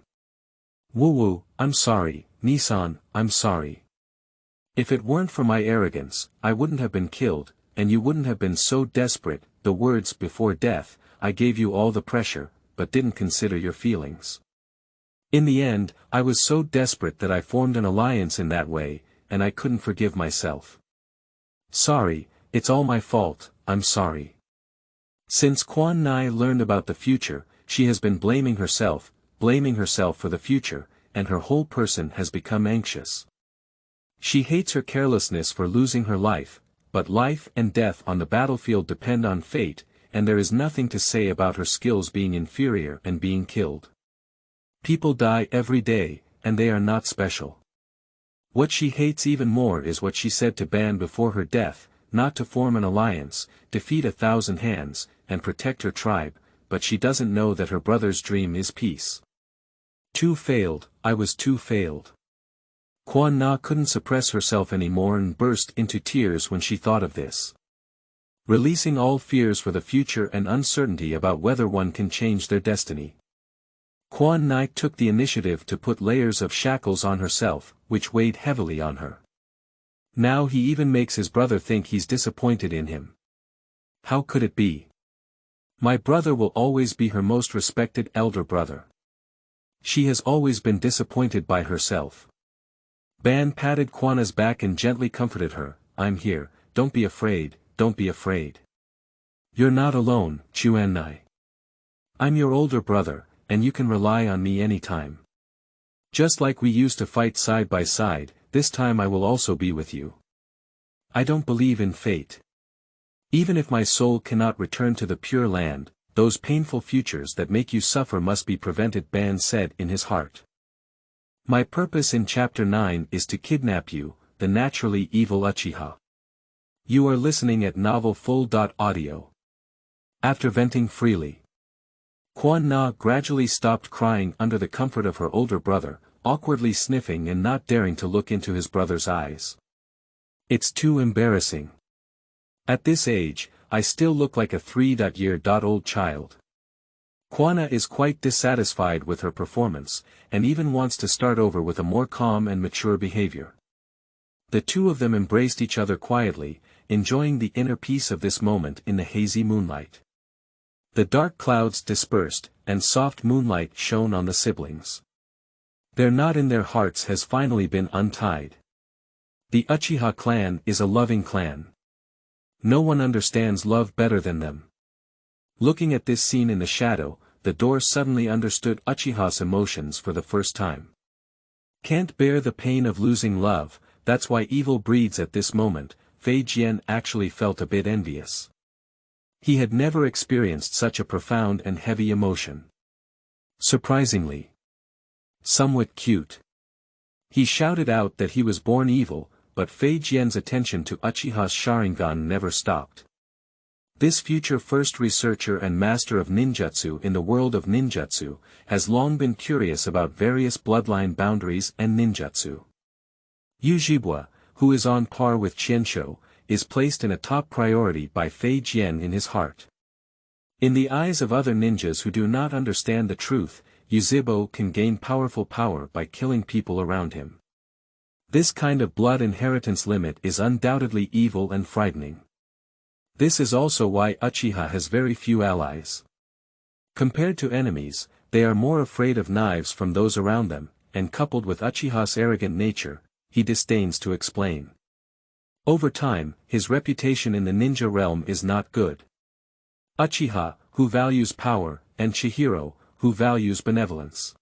Woo-woo, I'm sorry, Nissan, I'm sorry. If it weren't for my arrogance, I wouldn't have been killed, and you wouldn't have been so desperate. The words before death, I gave you all the pressure, but didn't consider your feelings. In the end, I was so desperate that I formed an alliance in that way, and I couldn't forgive myself. Sorry, it's all my fault, I'm sorry. Since Quan Nai learned about the future, she has been blaming herself for the future, and her whole person has become anxious. She hates her carelessness for losing her life, but life and death on the battlefield depend on fate, and there is nothing to say about her skills being inferior and being killed. People die every day, and they are not special. What she hates even more is what she said to Ban before her death, not to form an alliance, defeat 1,000 hands, and protect her tribe, but she doesn't know that her brother's dream is peace. Too failed, I was too failed. Quan Na couldn't suppress herself anymore and burst into tears when she thought of this. Releasing all fears for the future and uncertainty about whether one can change their destiny. Quan Nai took the initiative to put layers of shackles on herself, which weighed heavily on her. Now he even makes his brother think he's disappointed in him. How could it be? My brother will always be her most respected elder brother. She has always been disappointed by herself. Ban patted Quanna's back and gently comforted her. I'm here, don't be afraid, don't be afraid. You're not alone, Quan Nai. I'm your older brother, and you can rely on me anytime. Just like we used to fight side by side, this time I will also be with you. I don't believe in fate. Even if my soul cannot return to the Pure Land, those painful futures that make you suffer must be prevented, Ban said in his heart. My purpose in Chapter 9 is to kidnap you, the naturally evil Uchiha. You are listening at novelfull.audio. After venting freely, Quan Na gradually stopped crying under the comfort of her older brother, awkwardly sniffing and not daring to look into his brother's eyes. It's too embarrassing. At this age, I still look like a 3-year-old child. Quan Na is quite dissatisfied with her performance, and even wants to start over with a more calm and mature behavior. The two of them embraced each other quietly, enjoying the inner peace of this moment in the hazy moonlight. The dark clouds dispersed, and soft moonlight shone on the siblings. Their knot in their hearts has finally been untied. The Uchiha clan is a loving clan. No one understands love better than them. Looking at this scene in the shadow, the door suddenly understood Uchiha's emotions for the first time. Can't bear the pain of losing love, that's why evil breeds at this moment. Fei Jian actually felt a bit envious. He had never experienced such a profound and heavy emotion. Surprisingly. Somewhat cute. He shouted out that he was born evil, but Fei Jian's attention to Uchiha's Sharingan never stopped. This future first researcher and master of ninjutsu in the world of ninjutsu, has long been curious about various bloodline boundaries and ninjutsu. Uchiha, who is on par with Qianshou, is placed in a top priority by Fei Jian in his heart. In the eyes of other ninjas who do not understand the truth, Uchiha can gain powerful power by killing people around him. This kind of blood inheritance limit is undoubtedly evil and frightening. This is also why Uchiha has very few allies. Compared to enemies, they are more afraid of knives from those around them, and coupled with Uchiha's arrogant nature, he disdains to explain. Over time, his reputation in the ninja realm is not good. Uchiha, who values power, and Chihiro, who values benevolence.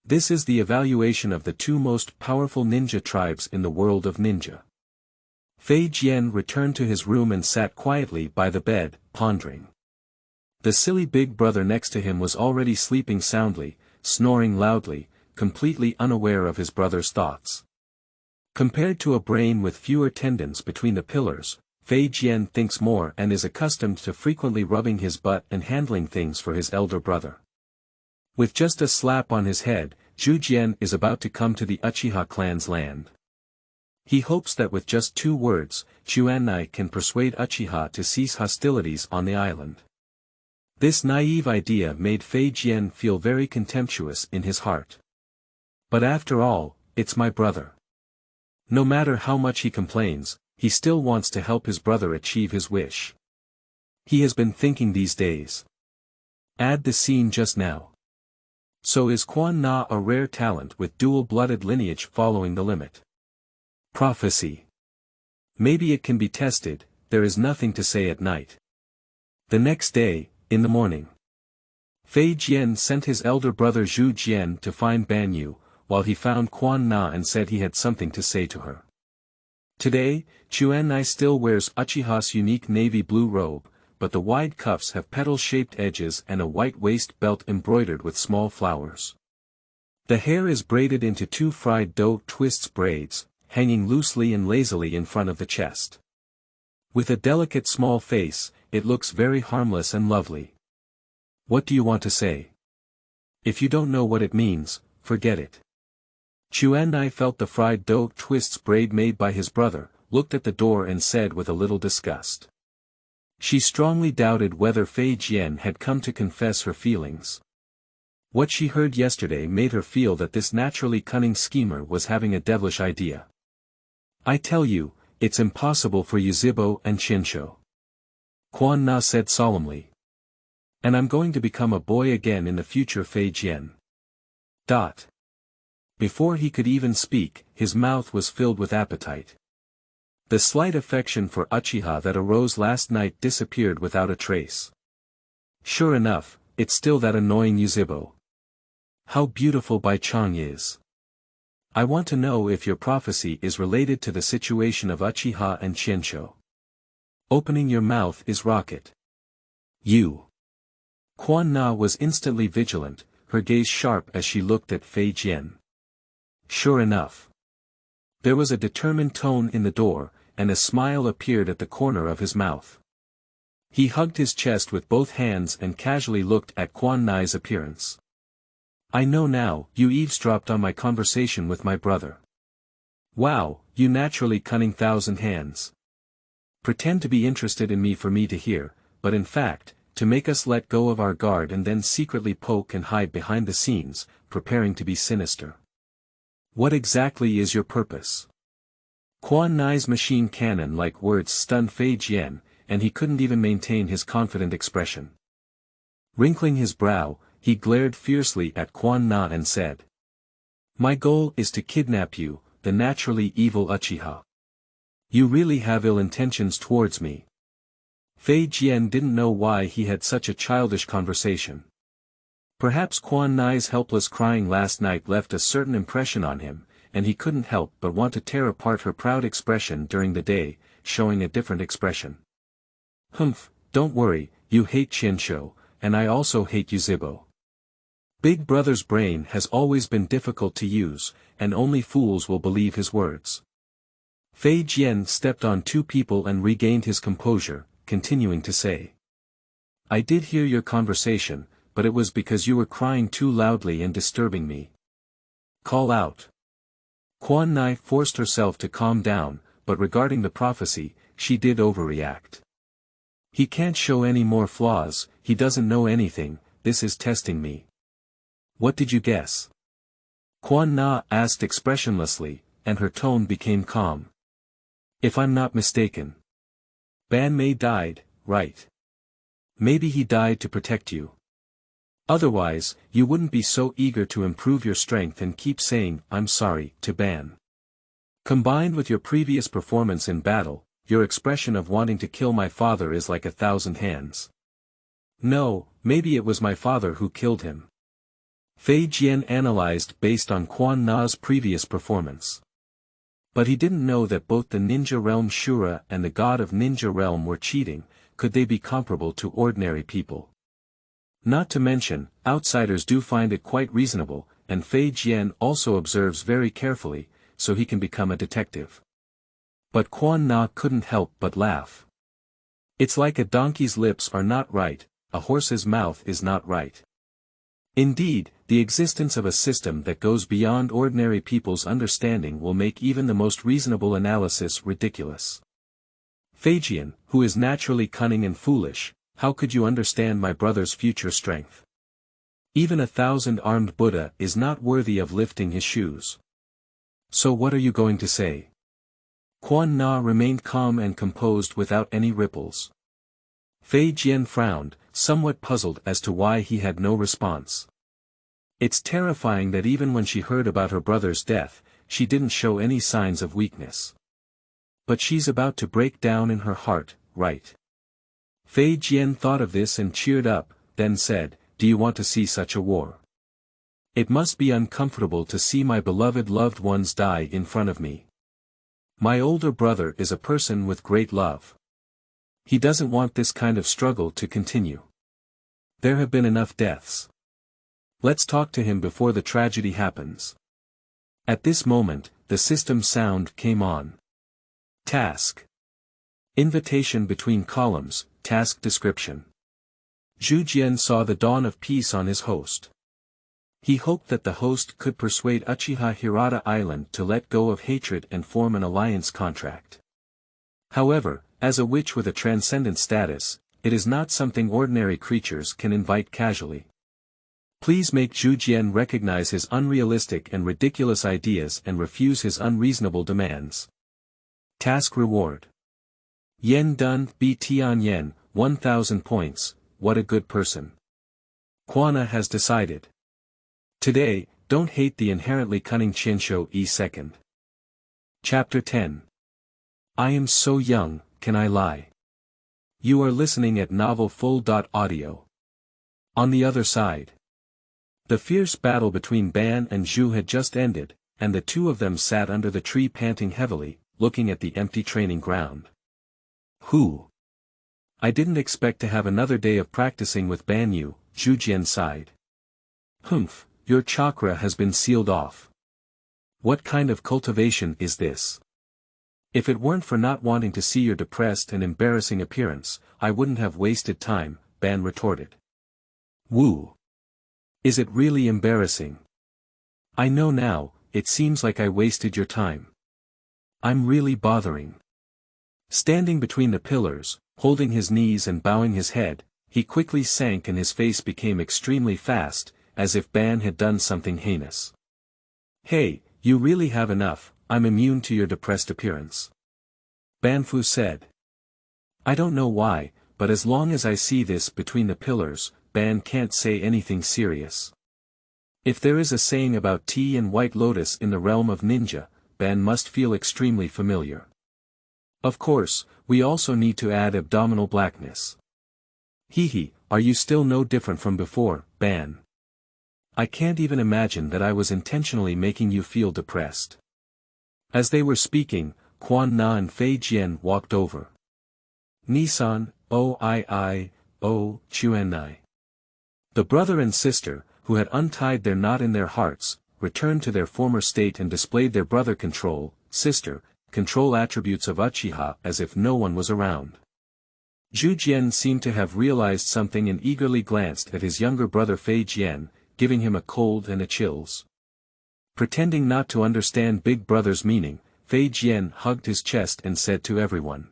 This is the evaluation of the two most powerful ninja tribes in the world of ninja. Fei Jian returned to his room and sat quietly by the bed, pondering. The silly big brother next to him was already sleeping soundly, snoring loudly, completely unaware of his brother's thoughts. Compared to a brain with fewer tendons between the pillars, Fei Jian thinks more and is accustomed to frequently rubbing his butt and handling things for his elder brother. With just a slap on his head, Zhu Jian is about to come to the Uchiha clan's land. He hopes that with just 2 words, Quan Nai can persuade Uchiha to cease hostilities on the island. This naive idea made Fei Jian feel very contemptuous in his heart. But after all, it's my brother. No matter how much he complains, he still wants to help his brother achieve his wish. He has been thinking these days. Add the scene just now. So is Quan Na a rare talent with dual-blooded lineage following the limit? Prophecy. Maybe it can be tested, there is nothing to say at night. The next day, in the morning, Fei Jian sent his elder brother Zhu Jian to find Ban Yu, while he found Quan Na and said he had something to say to her. Today, Quan Nai still wears Uchiha's unique navy blue robe, but the wide cuffs have petal-shaped edges and a white waist belt embroidered with small flowers. The hair is braided into 2 fried dough twists braids, hanging loosely and lazily in front of the chest. With a delicate small face, it looks very harmless and lovely. What do you want to say? If you don't know what it means, forget it. Quan Nai felt the fried dough twists braid made by his brother, looked at the door and said with a little disgust. She strongly doubted whether Fei Jian had come to confess her feelings. What she heard yesterday made her feel that this naturally cunning schemer was having a devilish idea. I tell you, it's impossible for Uchiha and Qianshou. Quan Na said solemnly. And I'm going to become a boy again in the future, Fei Jian. Before he could even speak, his mouth was filled with appetite. The slight affection for Uchiha that arose last night disappeared without a trace. Sure enough, it's still that annoying Uchiha. How beautiful Bai Chang is. I want to know if your prophecy is related to the situation of Uchiha and Qianshou. Opening your mouth is rocket. You. Quan Na was instantly vigilant, her gaze sharp as she looked at Fei Jian. Sure enough. There was a determined tone in the door, and a smile appeared at the corner of his mouth. He hugged his chest with both hands and casually looked at Quan Nai's appearance. I know now, you eavesdropped on my conversation with my brother. Wow, you naturally cunning thousand hands. Pretend to be interested in me for me to hear, but in fact, to make us let go of our guard and then secretly poke and hide behind the scenes, preparing to be sinister. What exactly is your purpose? Quan Nai's machine cannon-like words stunned Fei Jian, and he couldn't even maintain his confident expression. Wrinkling his brow, he glared fiercely at Quan Na and said. My goal is to kidnap you, the naturally evil Uchiha. You really have ill intentions towards me, Fei Jian didn't know why he had such a childish conversation. Perhaps Quan Nai's helpless crying last night left a certain impression on him, and he couldn't help but want to tear apart her proud expression during the day, showing a different expression. Humph, don't worry, you hate Qianshou, and I also hate Yuzhibo. Big Brother's brain has always been difficult to use, and only fools will believe his words. Fei Jian stepped on two people and regained his composure, continuing to say. I did hear your conversation, but it was because you were crying too loudly and disturbing me. Call out. Quan Nai forced herself to calm down, but regarding the prophecy, she did overreact. He can't show any more flaws, he doesn't know anything, this is testing me. What did you guess? Quan Na asked expressionlessly, and her tone became calm. If I'm not mistaken. Ban Mei died, right? Maybe he died to protect you. Otherwise, you wouldn't be so eager to improve your strength and keep saying, I'm sorry, to Ban. Combined with your previous performance in battle, your expression of wanting to kill my father is like 1,000 hands. No, maybe it was my father who killed him. Fei Jian analyzed based on Quan Na's previous performance. But he didn't know that both the ninja realm Shura and the god of ninja realm were cheating. Could they be comparable to ordinary people? Not to mention, outsiders do find it quite reasonable, and Fei Jian also observes very carefully, so he can become a detective. But Quan Na couldn't help but laugh. It's like a donkey's lips are not right, a horse's mouth is not right. Indeed, the existence of a system that goes beyond ordinary people's understanding will make even the most reasonable analysis ridiculous. Fei Jian, who is naturally cunning and foolish, how could you understand my brother's future strength? Even 1,000-armed Buddha is not worthy of lifting his shoes. So what are you going to say? Quan Na remained calm and composed without any ripples. Fei Jian frowned, somewhat puzzled as to why he had no response. It's terrifying that even when she heard about her brother's death, she didn't show any signs of weakness. But she's about to break down in her heart, right? Fei Jian thought of this and cheered up, then said, do you want to see such a war? It must be uncomfortable to see my beloved loved ones die in front of me. My older brother is a person with great love. He doesn't want this kind of struggle to continue. There have been enough deaths. Let's talk to him before the tragedy happens. At this moment, the system sound came on. Task. Invitation between columns, task description. Zhu Jian saw the dawn of peace on his host. He hoped that the host could persuade Uchiha Hirata Island to let go of hatred and form an alliance contract. However, as a witch with a transcendent status, it is not something ordinary creatures can invite casually. Please make Zhu Jian recognize his unrealistic and ridiculous ideas and refuse his unreasonable demands. Task reward. Yen done, B Tian Yen, 1,000 points, what a good person. Quan Na has decided. Today, don't hate the inherently cunning Qianshou E2. Chapter 10. I am so young, can I lie? You are listening at novelfull.audio. On the other side. The fierce battle between Ban and Zhu had just ended, and the two of them sat under the tree panting heavily, looking at the empty training ground. Who? I didn't expect to have another day of practicing with Ban Yu, Zhu Jian sighed. Humph, your chakra has been sealed off. What kind of cultivation is this? If it weren't for not wanting to see your depressed and embarrassing appearance, I wouldn't have wasted time, Ban retorted. Woo. Is it really embarrassing? I know now, it seems like I wasted your time. I'm really bothering. Standing between the pillars, holding his knees and bowing his head, he quickly sank and his face became extremely fast, as if Ban had done something heinous. Hey, you really have enough, I'm immune to your depressed appearance. Banfu said. I don't know why, but as long as I see this between the pillars, Ban can't say anything serious. If there is a saying about tea and white lotus in the realm of ninja, Ban must feel extremely familiar. Of course, We also need to add abdominal blackness. Hehe, are you still no different from before, Ban? I can't even imagine that I was intentionally making you feel depressed. As they were speaking, Quan Na and Fei Jian walked over. Nissan, Quan Nai. The brother and sister, who had untied their knot in their hearts, returned to their former state and displayed their brother control, sister, control attributes of Uchiha as if no one was around. Zhu Jian seemed to have realized something and eagerly glanced at his younger brother Fei Jian, giving him a cold and a chills. Pretending not to understand big brother's meaning, Fei Jian hugged his chest and said to everyone.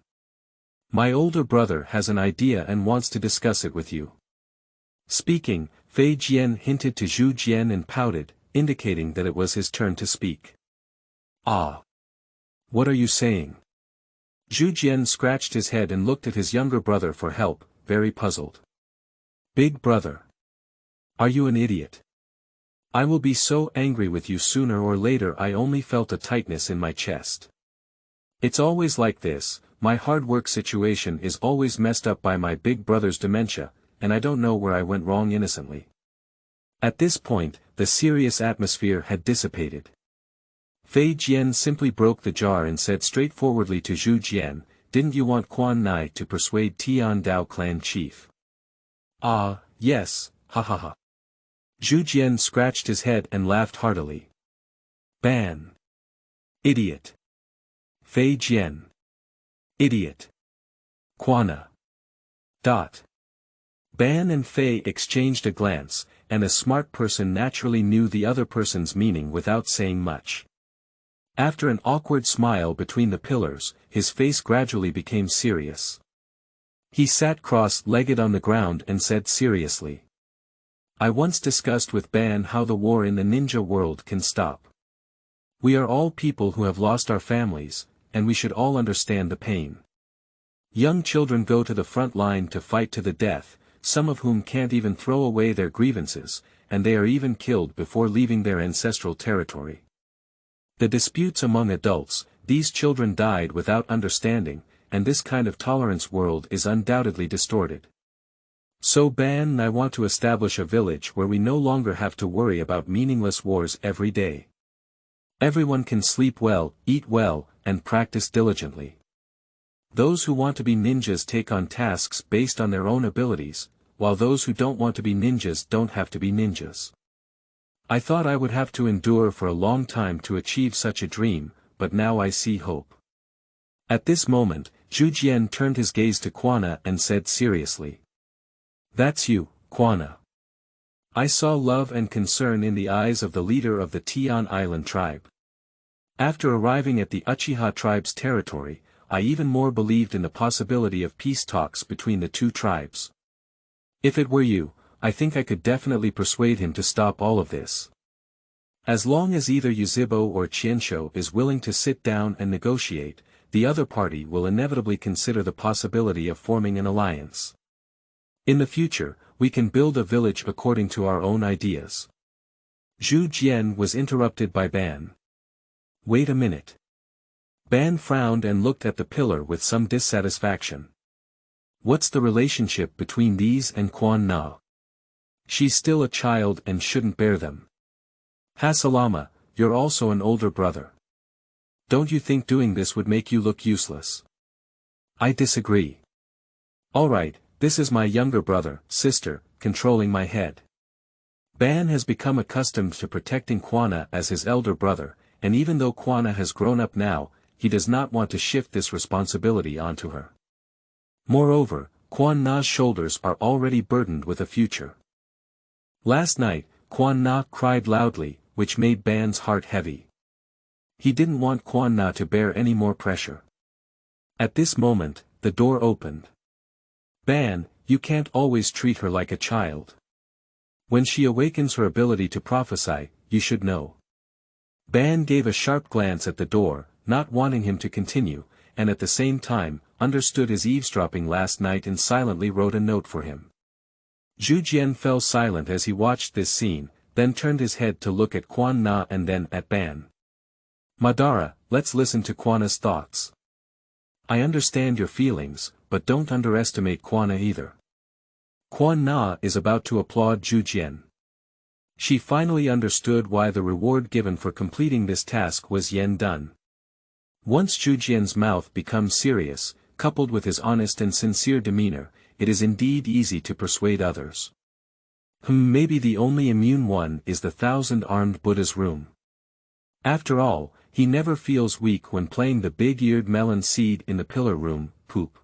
My older brother has an idea and wants to discuss it with you. Speaking, Fei Jian hinted to Zhu Jian and pouted, indicating that it was his turn to speak. Ah! What are you saying? Zhu Jian scratched his head and looked at his younger brother for help, very puzzled. Big brother. Are you an idiot? I will be so angry with you sooner or later. I only felt a tightness in my chest. It's always like this, my hard work situation is always messed up by my big brother's dementia, and I don't know where I went wrong innocently. At this point, the serious atmosphere had dissipated. Fei Jian simply broke the jar and said straightforwardly to Zhu Jian, didn't you want Quan Nai to persuade Tian Dao clan chief? Ah, yes, ha ha ha. Zhu Jian scratched his head and laughed heartily. Ban. Idiot. Fei Jian. Idiot. Quanna. Ban and Fei exchanged a glance, and a smart person naturally knew the other person's meaning without saying much. After an awkward smile between the pillars, his face gradually became serious. He sat cross-legged on the ground and said seriously. I once discussed with Ban how the war in the ninja world can stop. We are all people who have lost our families, and we should all understand the pain. Young children go to the front line to fight to the death, some of whom can't even throw away their grievances, and they are even killed before leaving their ancestral territory. The disputes among adults, these children died without understanding, and this kind of tolerance world is undoubtedly distorted. So Ban and I want to establish a village where we no longer have to worry about meaningless wars every day. Everyone can sleep well, eat well, and practice diligently. Those who want to be ninjas take on tasks based on their own abilities, while those who don't want to be ninjas don't have to be ninjas. I thought I would have to endure for a long time to achieve such a dream, but now I see hope. At this moment, Zhu Jian turned his gaze to Quan Na and said seriously. That's you, Quan Na. I saw love and concern in the eyes of the leader of the Tian Island tribe. After arriving at the Uchiha tribe's territory, I even more believed in the possibility of peace talks between the two tribes. If it were you, I think I could definitely persuade him to stop all of this. As long as either Yuzhibo or Qianshou is willing to sit down and negotiate, the other party will inevitably consider the possibility of forming an alliance. In the future, we can build a village according to our own ideas. Zhu Jian was interrupted by Ban. Wait a minute. Ban frowned and looked at the pillar with some dissatisfaction. What's the relationship between these and Quan Na? She's still a child and shouldn't bear them. Hasalama, you're also an older brother. Don't you think doing this would make you look useless? I disagree. Alright, this is my younger brother, sister, controlling my head. Ban has become accustomed to protecting Quan Na as his elder brother, and even though Quan Na has grown up now, he does not want to shift this responsibility onto her. Moreover, Quan Na's shoulders are already burdened with a future. Last night, Quan Na cried loudly, which made Ban's heart heavy. He didn't want Quan Na to bear any more pressure. At this moment, the door opened. Ban, you can't always treat her like a child. When she awakens her ability to prophesy, you should know. Ban gave a sharp glance at the door, not wanting him to continue, and at the same time, understood his eavesdropping last night and silently wrote a note for him. Zhu Jian fell silent as he watched this scene, then turned his head to look at Quan Na and then at Ban. Madara, let's listen to Quan Na's thoughts. I understand your feelings, but don't underestimate Quan Na either. Quan Na is about to applaud Zhujian. She finally understood why the reward given for completing this task was yen done. Once Zhujian's mouth becomes serious, coupled with his honest and sincere demeanor, it is indeed easy to persuade others. Maybe the only immune one is the 1,000-armed Buddha's room. After all, he never feels weak when playing the big-eared melon seed in the pillar room, poop.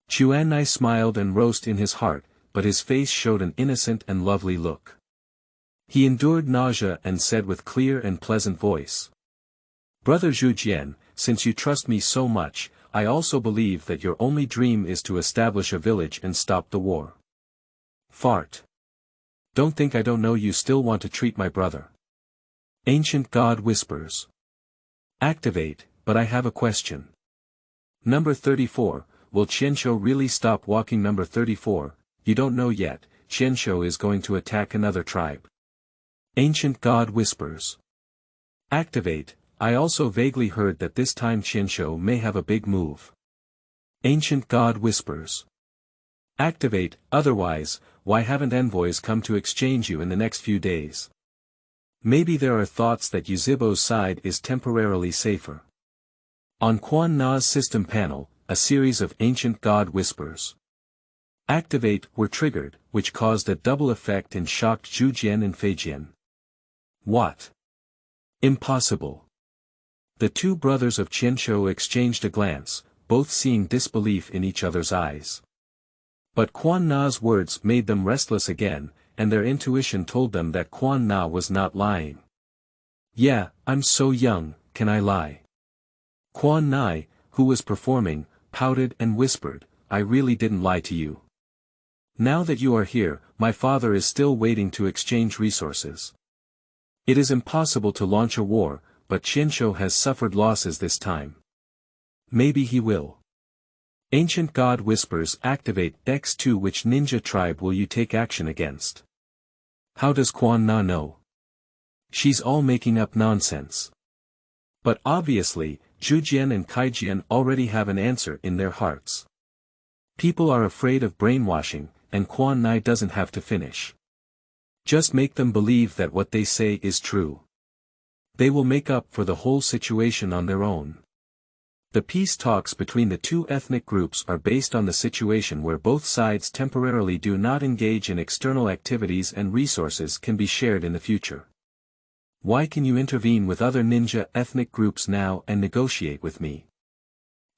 Quan Nai smiled and roast in his heart, but his face showed an innocent and lovely look. He endured nausea and said with clear and pleasant voice. Brother Zhujian, since you trust me so much, I also believe that your only dream is to establish a village and stop the war. Fart. Don't think I don't know you still want to treat my brother. Ancient God whispers. Activate, but I have a question. Number 34, will Qianshou really stop walking? Number 34, you don't know yet, Qianshou is going to attack another tribe. Ancient God whispers. Activate, I also vaguely heard that this time Qianshou may have a big move. Ancient God whispers. Activate, otherwise, why haven't envoys come to exchange you in the next few days? Maybe there are thoughts that Yuzhibo's side is temporarily safer. On Quan Na's system panel, a series of ancient God whispers. Activate were triggered, which caused a double effect and shocked Zhujian and Feijian. What? Impossible. The two brothers of Qianshou exchanged a glance, both seeing disbelief in each other's eyes. But Quan Na's words made them restless again, and their intuition told them that Quan Na was not lying. Yeah, I'm so young, can I lie? Quan Nai, who was performing, pouted and whispered, I really didn't lie to you. Now that you are here, my father is still waiting to exchange resources. It is impossible to launch a war, but Qianshou has suffered losses this time. Maybe he will. Ancient God whispers activate X2. Which ninja tribe will you take action against? How does Quan Na know? She's all making up nonsense. But obviously, Zhujian and Kaijian already have an answer in their hearts. People are afraid of brainwashing, and Quan Nai doesn't have to finish. Just make them believe that what they say is true. They will make up for the whole situation on their own. The peace talks between the two ethnic groups are based on the situation where both sides temporarily do not engage in external activities and resources can be shared in the future. Why can you intervene with other ninja ethnic groups now and negotiate with me?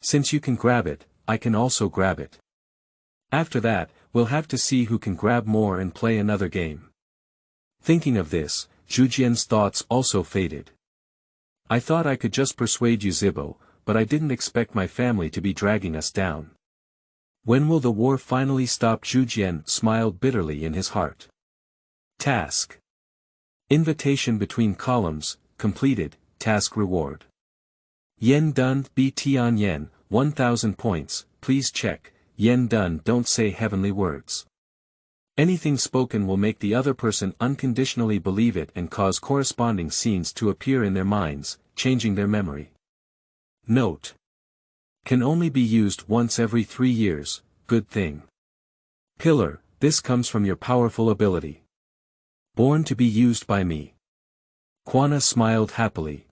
Since you can grab it, I can also grab it. After that, we'll have to see who can grab more and play another game. Thinking of this, Zhujian's thoughts also faded. I thought I could just persuade Yuzhibo, but I didn't expect my family to be dragging us down. When will the war finally stop? Zhujian smiled bitterly in his heart. Task. Invitation between columns, completed, task reward. Yen done, BT on yen, 1000 points, please check, yen done. Don't say heavenly words. Anything spoken will make the other person unconditionally believe it and cause corresponding scenes to appear in their minds, changing their memory. Note. Can only be used once every 3 years, good thing. Pillar, this comes from your powerful ability. Born to be used by me. Quan Na smiled happily.